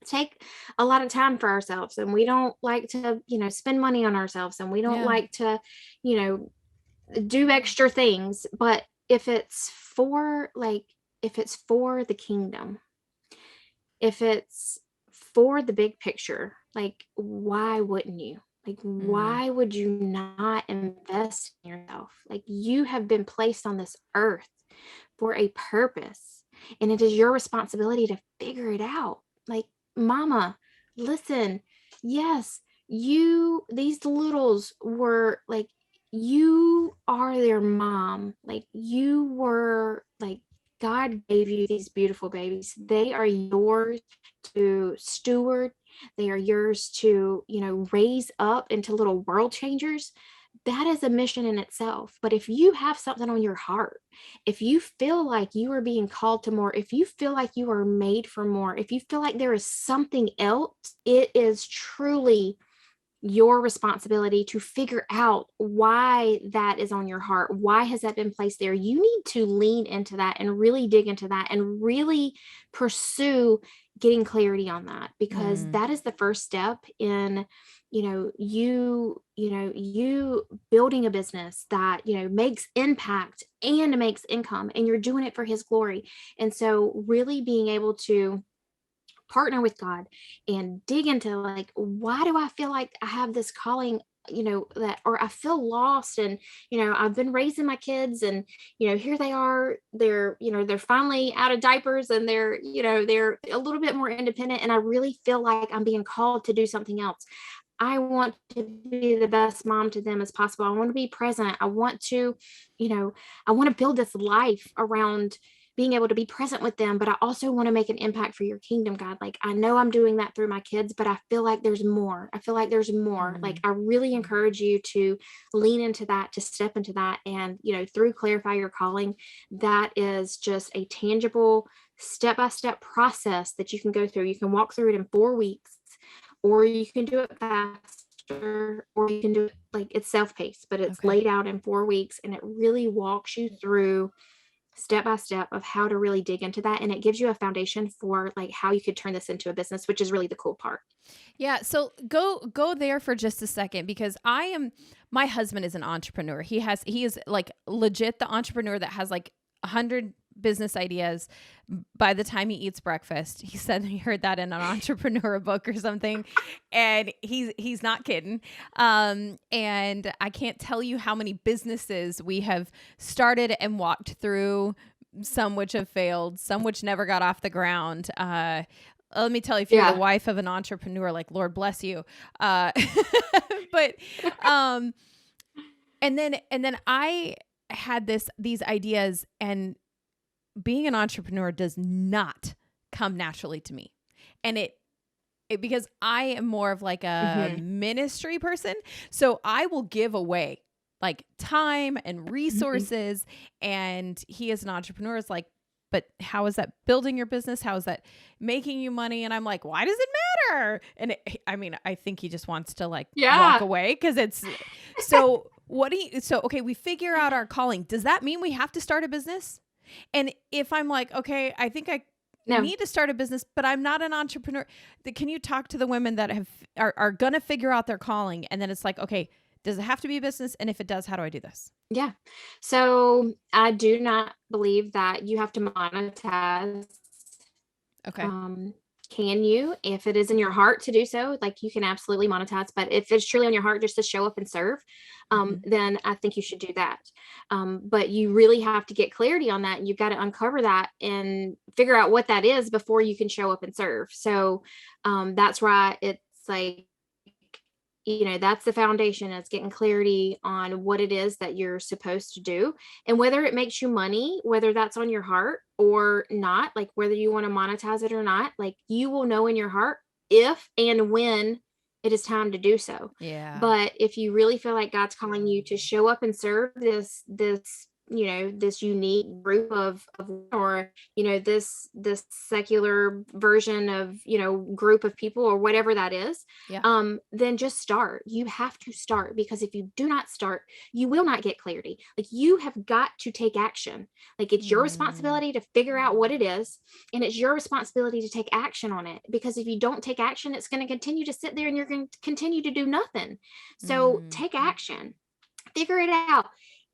take a lot of time for ourselves, and we don't like to spend money on ourselves, and we don't Yeah. like to you know do extra things. But if it's for the kingdom, if it's for the big picture, like why wouldn't you? Like Mm. why would you not invest in yourself? Like you have been placed on this earth for a purpose, and it is your responsibility to figure it out. Like, mama, listen, yes, these littles were like, you are their mom. Like, you were like, God gave you these beautiful babies. They are yours to steward. They are yours to, raise up into little world changers. That is a mission in itself. But if you have something on your heart, if you feel like you are being called to more, if you feel like you are made for more, if you feel like there is something else, it is truly your responsibility to figure out why that is on your heart. Why has that been placed there? You need to lean into that and really dig into that and really pursue getting clarity on that, because Mm. that is the first step in you building a business that makes impact and makes income, and you're doing it for his glory. And so really being able to partner with God and dig into, like, why do I feel like I have this calling, that, or I feel lost, and I've been raising my kids, and here they are, they're finally out of diapers, and they're a little bit more independent, and I really feel like I'm being called to do something else. I want to be the best mom to them as possible. I want to be present. I want to, you know, I want to build this life around being able to be present with them, but I also want to make an impact for your kingdom, God. Like, I know I'm doing that through my kids, but I feel like there's more. I feel like there's more. Like, Mm. I really encourage you to lean into that, to step into that. And, through Clarify Your Calling, that is just a tangible step by step process that you can go through. You can walk through it in 4 weeks, or you can do it faster, or you can do it like it's self-paced, but it's Okay. laid out in 4 weeks, and it really walks you through step by step of how to really dig into that, and it gives you a foundation for like how you could turn this into a business, which is really the cool part. Yeah, so go there for just a second, because my husband is an entrepreneur. He is like legit the entrepreneur that has like 100 business ideas by the time he eats breakfast. He said he heard that in an entrepreneur book or something, and he's not kidding. And I can't tell you how many businesses we have started and walked through, some which have failed, some which never got off the ground. Let me tell you, if you're the Yeah. wife of an entrepreneur, like, Lord bless you. Uh, but, um, and then I had these ideas, and being an entrepreneur does not come naturally to me. And because I am more of like a Hmm. ministry person. So I will give away like time and Hmm. resources. And he as an entrepreneur is like, but how is that building your business? How is that making you money? And I'm like, why does it matter? And I mean, I think he just wants to like walk Yeah. away, because it's so okay, we figure out our calling. Does that mean we have to start a business? And if I'm like, okay, I think I No. need to start a business, but I'm not an entrepreneur, can you talk to the women that are going to figure out their calling? And then it's like, okay, does it have to be a business? And if it does, how do I do this? Yeah. So I do not believe that you have to monetize. Okay. Um, can you, if it is in your heart to do so, like you can absolutely monetize, but if it's truly on your heart just to show up and serve, then I think you should do that. But you really have to get clarity on that. And you've got to uncover that and figure out what that is before you can show up and serve. So that's why it's like, that's the foundation, is getting clarity on what it is that you're supposed to do and whether it makes you money, whether that's on your heart or not, like whether you want to monetize it or not. Like you will know in your heart if and when it is time to do so. Yeah. But if you really feel like God's calling you to show up and serve this unique group of or this secular version of group of people or whatever that is, then just start. You have to start, because if you do not start, you will not get clarity. Like you have got to take action. Like it's your responsibility to figure out what it is, and it's your responsibility to take action on it, because if you don't take action, it's going to continue to sit there and you're going to continue to do nothing. So take action, figure it out.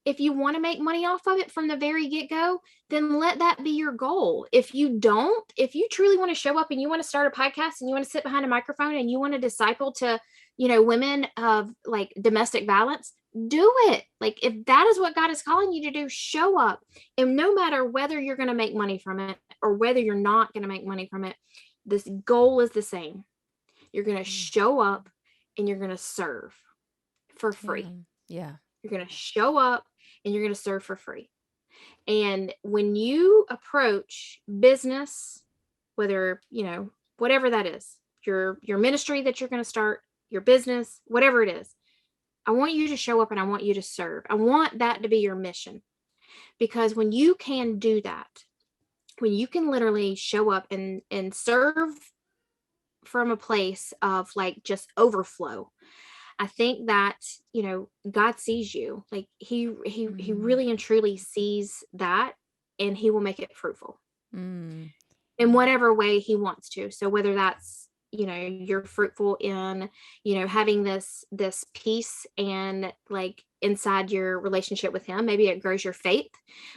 If you want to make money off of it from the very get-go, then let that be your goal. If you don't, if you truly want to show up and you want to start a podcast and you want to sit behind a microphone and you want to disciple to, women of like domestic violence, do it. Like if that is what God is calling you to do, show up. And no matter whether you're going to make money from it or whether you're not going to make money from it, this goal is the same. You're going to show up and you're going to serve for free. Yeah. You're going to show up and you're going to serve for free. And when you approach business, whether, whatever that is, your ministry that you're going to start, your business, whatever it is, I want you to show up and I want you to serve. I want that to be your mission. Because when you can do that, when you can literally show up and serve from a place of like just overflow, I think that, God sees you. Like he really and truly sees that, and he will make it fruitful in whatever way he wants to. So whether that's, you're fruitful in, having this peace and like inside your relationship with him, maybe it grows your faith,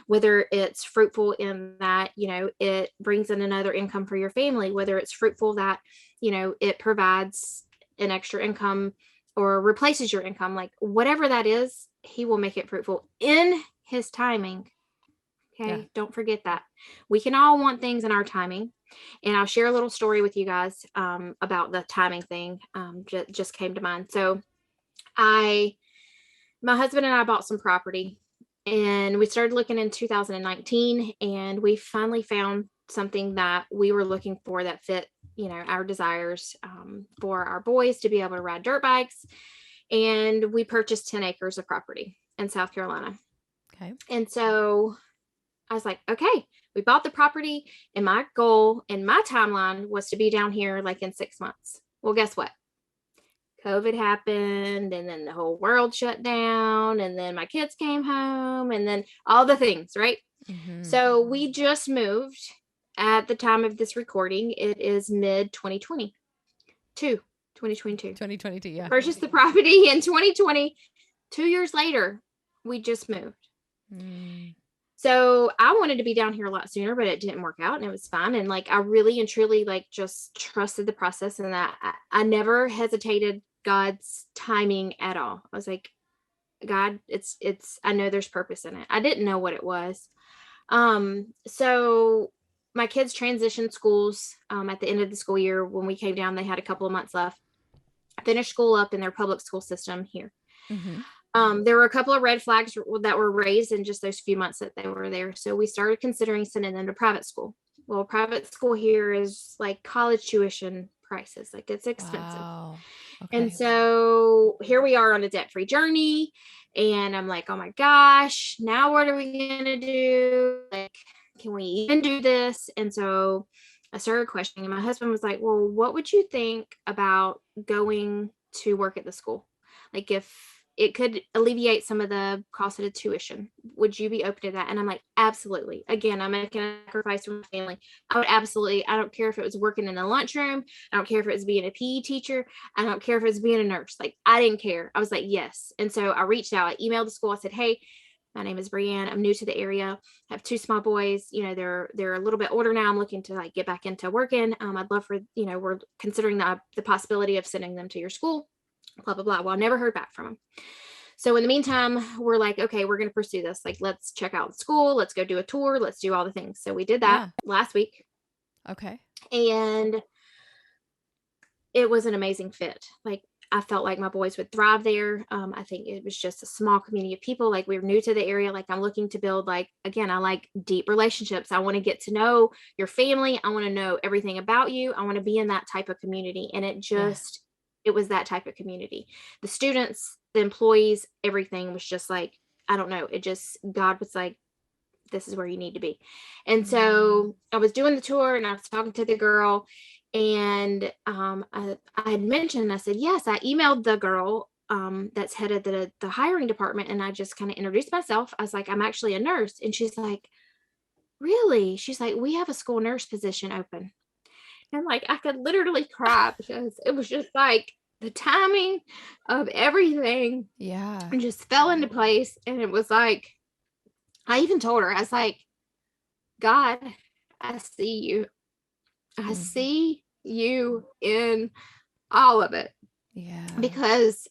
whether it's fruitful in that, it brings in another income for your family, whether it's fruitful that, it provides an extra income or replaces your income, like whatever that is, he will make it fruitful in his timing. Okay. Yeah. Don't forget that. We can all want things in our timing. And I'll share a little story with you guys about the timing thing. Just came to mind. So my husband and I bought some property, and we started looking in 2019, and we finally found something that we were looking for that fit our desires, for our boys to be able to ride dirt bikes. And we purchased 10 acres of property in South Carolina. Okay. And so I was like, okay, we bought the property, and my goal and my timeline was to be down here like in 6 months. Well, guess what? COVID happened, and then the whole world shut down, and then my kids came home, and then all the things, right? So we just moved. At the time of this recording, it is mid 2022. 2022, yeah. Purchased the property in 2020. 2 years later, we just moved. So I wanted to be down here a lot sooner, but it didn't work out, and it was fine. And like, I really and truly like just trusted the process, and that I never hesitated God's timing at all. I was like, God, it's, I know there's purpose in it. I didn't know what it was. So my kids transitioned schools at the end of the school year. When we came down, they had a couple of months left. I finished school up in their public school system here. There were a couple of red flags that were raised in just those few months that they were there. So we started considering sending them to private school. Well, private school here is like college tuition prices. Like it's expensive. Wow. Okay. And so here we are on a debt-free journey. And I'm like, oh my gosh, now what are we going to do? Like, can we even do this? And so I started questioning, and my husband was like, well, what would you think about going to work at the school? Like if it could alleviate some of the cost of the tuition, would you be open to that? And I'm like, absolutely. Again, I'm making a sacrifice for my family. I would absolutely. I don't care if it was working in the lunchroom. I don't care if it was being a PE teacher. I don't care if it was being a nurse. Like I didn't care. I was like, yes. And so I reached out, I emailed the school. I said, hey, My name is Brianne. I'm new to the area. I have 2 small boys. They're a little bit older now. I'm looking to like get back into working. I'd love for, we're considering the possibility of sending them to your school, blah, blah, blah. Well, I never heard back from them. So in the meantime, we're like, okay, we're going to pursue this. Like, let's check out the school. Let's go do a tour. Let's do all the things. So we did that last week. Okay. And it was an amazing fit. Like, I felt like my boys would thrive there. I think it was just a small community of people. Like, we were new to the area. Like, I'm looking to build, like, again, I like deep relationships. I want to get to know your family. I want to know everything about you. I want to be in that type of community. And it was that type of community. The students, the employees, everything was just like, I don't know. God was like, this is where you need to be. And so I was doing the tour and I was talking to the girl, and I had mentioned, I said, yes, I emailed the girl that's headed the hiring department, and I just kind of introduced myself. I was like, I'm actually a nurse. And she's like, really? She's like, we have a school nurse position open. And like, I could literally cry because it was just like the timing of everything just fell into place. And it was like, I even told her, I was like, God, I see you. I see you in all of it. Yeah. Because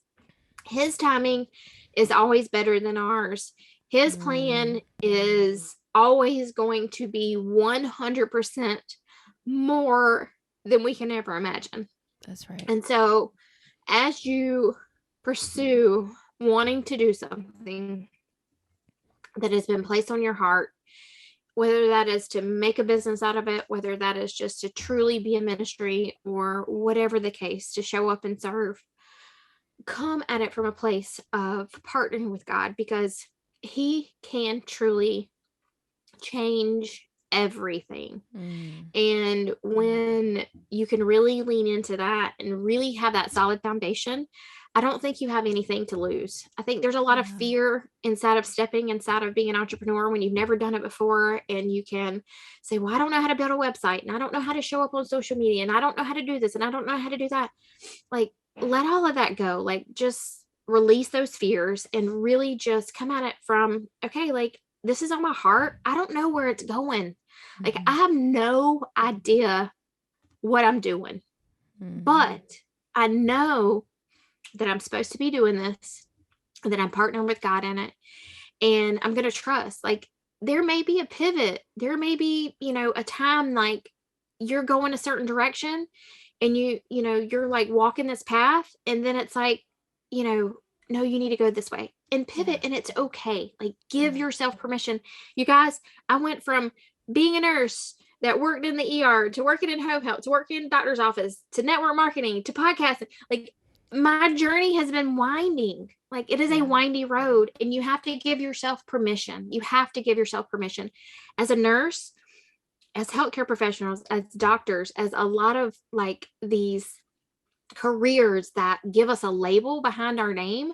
his timing is always better than ours. His plan is always going to be 100% more than we can ever imagine. That's right. And so as you pursue wanting to do something that has been placed on your heart, whether that is to make a business out of it, whether that is just to truly be a ministry, or whatever the case, to show up and serve, come at it from a place of partnering with God, because he can truly change everything. And when you can really lean into that and really have that solid foundation, I don't think you have anything to lose. I think there's a lot of fear inside of stepping inside of being an entrepreneur when you've never done it before. And you can say, well, I don't know how to build a website, and I don't know how to show up on social media, and I don't know how to do this, and I don't know how to do that. Like, let all of that go. Like, just release those fears and really just come at it from, okay, like, this is on my heart. I don't know where it's going. Like, I have no idea what I'm doing, but I know that I'm supposed to be doing this, that I'm partnering with God in it, and I'm going to trust. Like, there may be a pivot. There may be, a time like you're going a certain direction, and you're like walking this path, and then it's like, no, you need to go this way and pivot, and it's okay. Like, give yourself permission. You guys, I went from being a nurse that worked in the ER to working in home health, to working in doctor's office, to network marketing, to podcasting. Like, my journey has been winding. Like, it is a windy road, and you have to give yourself permission. You have to give yourself permission as a nurse, as healthcare professionals, as doctors, as a lot of like these careers that give us a label behind our name.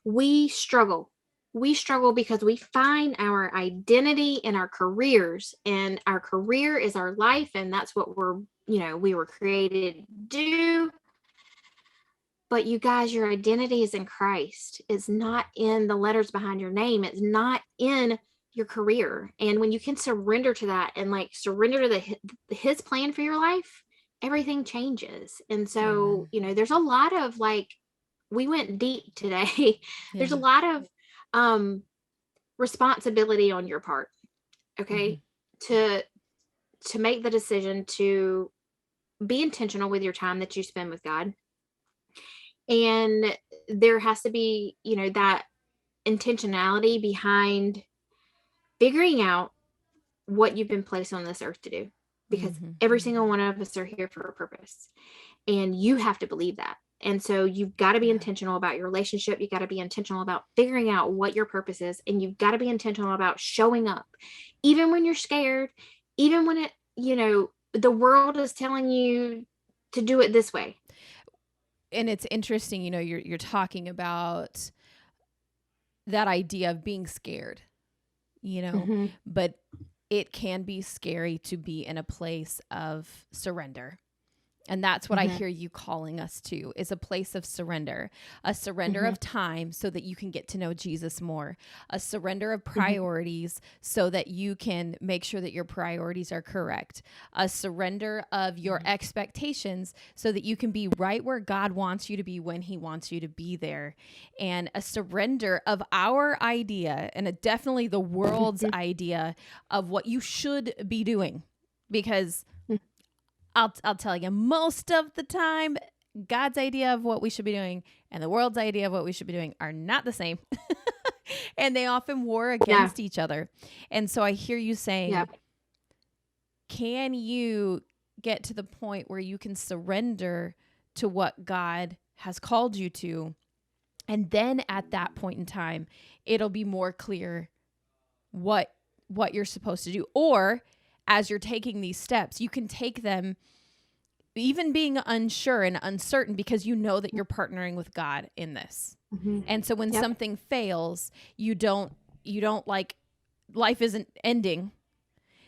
We struggle. We struggle because we find our identity in our careers, and our career is our life. And that's what we were created to do. But you guys, your identity is in Christ. It's not in the letters behind your name. It's not in your career. And when you can surrender to that, and like surrender to his plan for your life, everything changes. And so, there's a lot of like, we went deep today. There's a lot of responsibility on your part. Okay. To make the decision to be intentional with your time that you spend with God. And there has to be, that intentionality behind figuring out what you've been placed on this earth to do, because every single one of us are here for a purpose, and you have to believe that. And so you've got to be intentional about your relationship. You got to be intentional about figuring out what your purpose is. And you've got to be intentional about showing up, even when you're scared, even when the world is telling you to do it this way. And it's interesting, you're talking about that idea of being scared, but it can be scary to be in a place of surrender And that's what I hear you calling us to, is a place of surrender, a surrender of time so that you can get to know Jesus more, a surrender of priorities so that you can make sure that your priorities are correct, a surrender of your expectations so that you can be right where God wants you to be when he wants you to be there, and a surrender of our idea and definitely the world's idea of what you should be doing. Because I'll tell you, most of the time, God's idea of what we should be doing and the world's idea of what we should be doing are not the same. And they often war against each other. And so I hear you saying, can you get to the point where you can surrender to what God has called you to? And then at that point in time, it'll be more clear what you're supposed to do. Or as you're taking these steps, you can take them even being unsure and uncertain because you know that you're partnering with God in this. And so when something fails, you don't like, life isn't ending.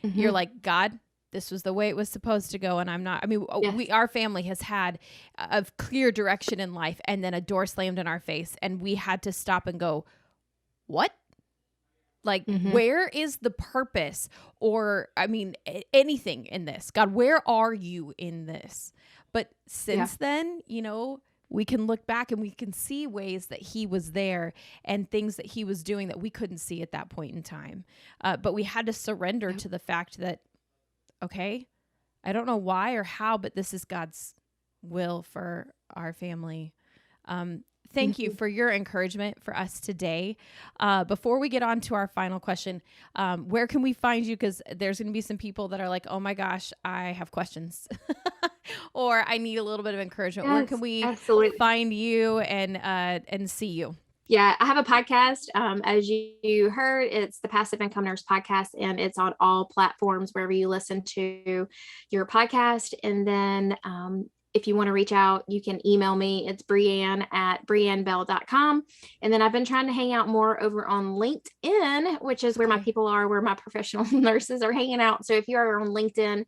You're like, God, this was the way it was supposed to go. And our family has had a clear direction in life, and then a door slammed in our face and we had to stop and go, what? Like, where is the purpose? Or, anything in this? God, where are you in this? But since then, we can look back and we can see ways that he was there and things that he was doing that we couldn't see at that point in time. But we had to surrender to the fact that, okay, I don't know why or how, but this is God's will for our family. Thank you for your encouragement for us today. Before we get on to our final question, where can we find you? Because there's going to be some people that are like, oh my gosh, I have questions or I need a little bit of encouragement. Where can we find you and see you? Yeah, I have a podcast. As you heard, it's the Passive Income Nurse podcast, and it's on all platforms wherever you listen to your podcast. And then if you want to reach out, you can email me. It's Brianne at briannebell.com. And then I've been trying to hang out more over on LinkedIn, which is where my people are, where my professional nurses are hanging out. So if you are on LinkedIn,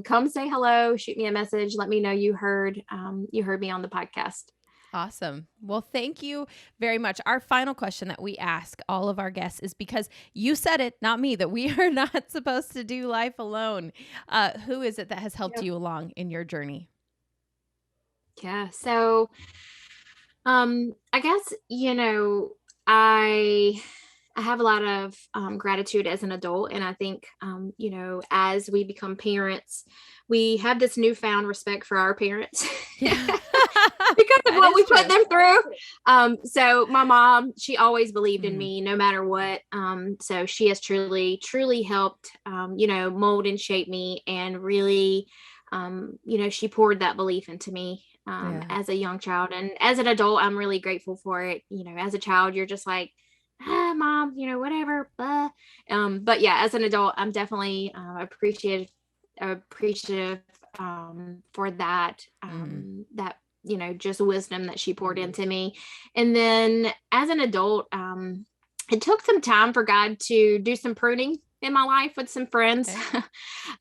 come say hello, shoot me a message. Let me know you heard me on the podcast. Awesome. Well, thank you very much. Our final question that we ask all of our guests is, because you said it, not me, that we are not supposed to do life alone. Who is it that has helped you along in your journey? Yeah. So, I guess, I have a lot of gratitude as an adult. And I think, as we become parents, we have this newfound respect for our parents because of what we put them through. So my mom, she always believed in me no matter what. So she has truly, truly helped, mold and shape me, and really, she poured that belief into me as a young child. And as an adult, I'm really grateful for it. As a child, you're just like, mom, whatever. But yeah, as an adult, I'm definitely appreciative for that, that, just wisdom that she poured into me. And then as an adult, it took some time for God to do some pruning in my life with some friends,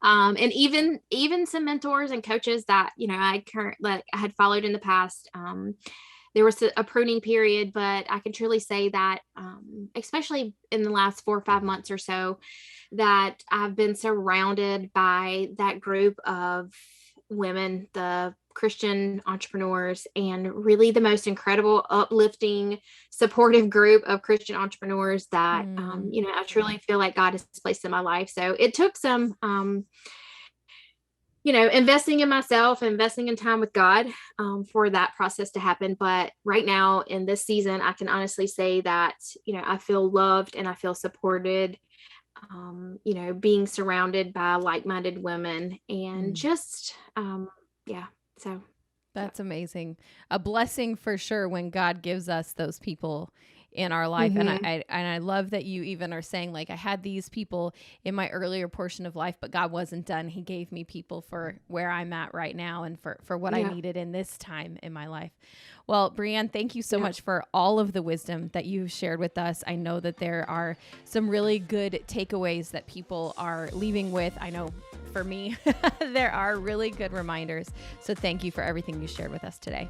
and even some mentors and coaches that, I had followed in the past. There was a pruning period, but I can truly say that, especially in the last 4 or 5 months or so, that I've been surrounded by that group of women, the Christian entrepreneurs, and really the most incredible, uplifting, supportive group of Christian entrepreneurs that, I truly feel like God has placed in my life. So it took some, investing in myself, investing in time with God, for that process to happen. But right now in this season, I can honestly say that, I feel loved and I feel supported, being surrounded by like-minded women, and just, so. That's amazing. A blessing for sure when God gives us those people in our life. And I love that you even are saying, like, I had these people in my earlier portion of life, but God wasn't done. He gave me people for where I'm at right now and for what I needed in this time in my life. Well, Brianne, thank you so much for all of the wisdom that you've shared with us. I know that there are some really good takeaways that people are leaving with. I know for me, there are really good reminders. So thank you for everything you shared with us today.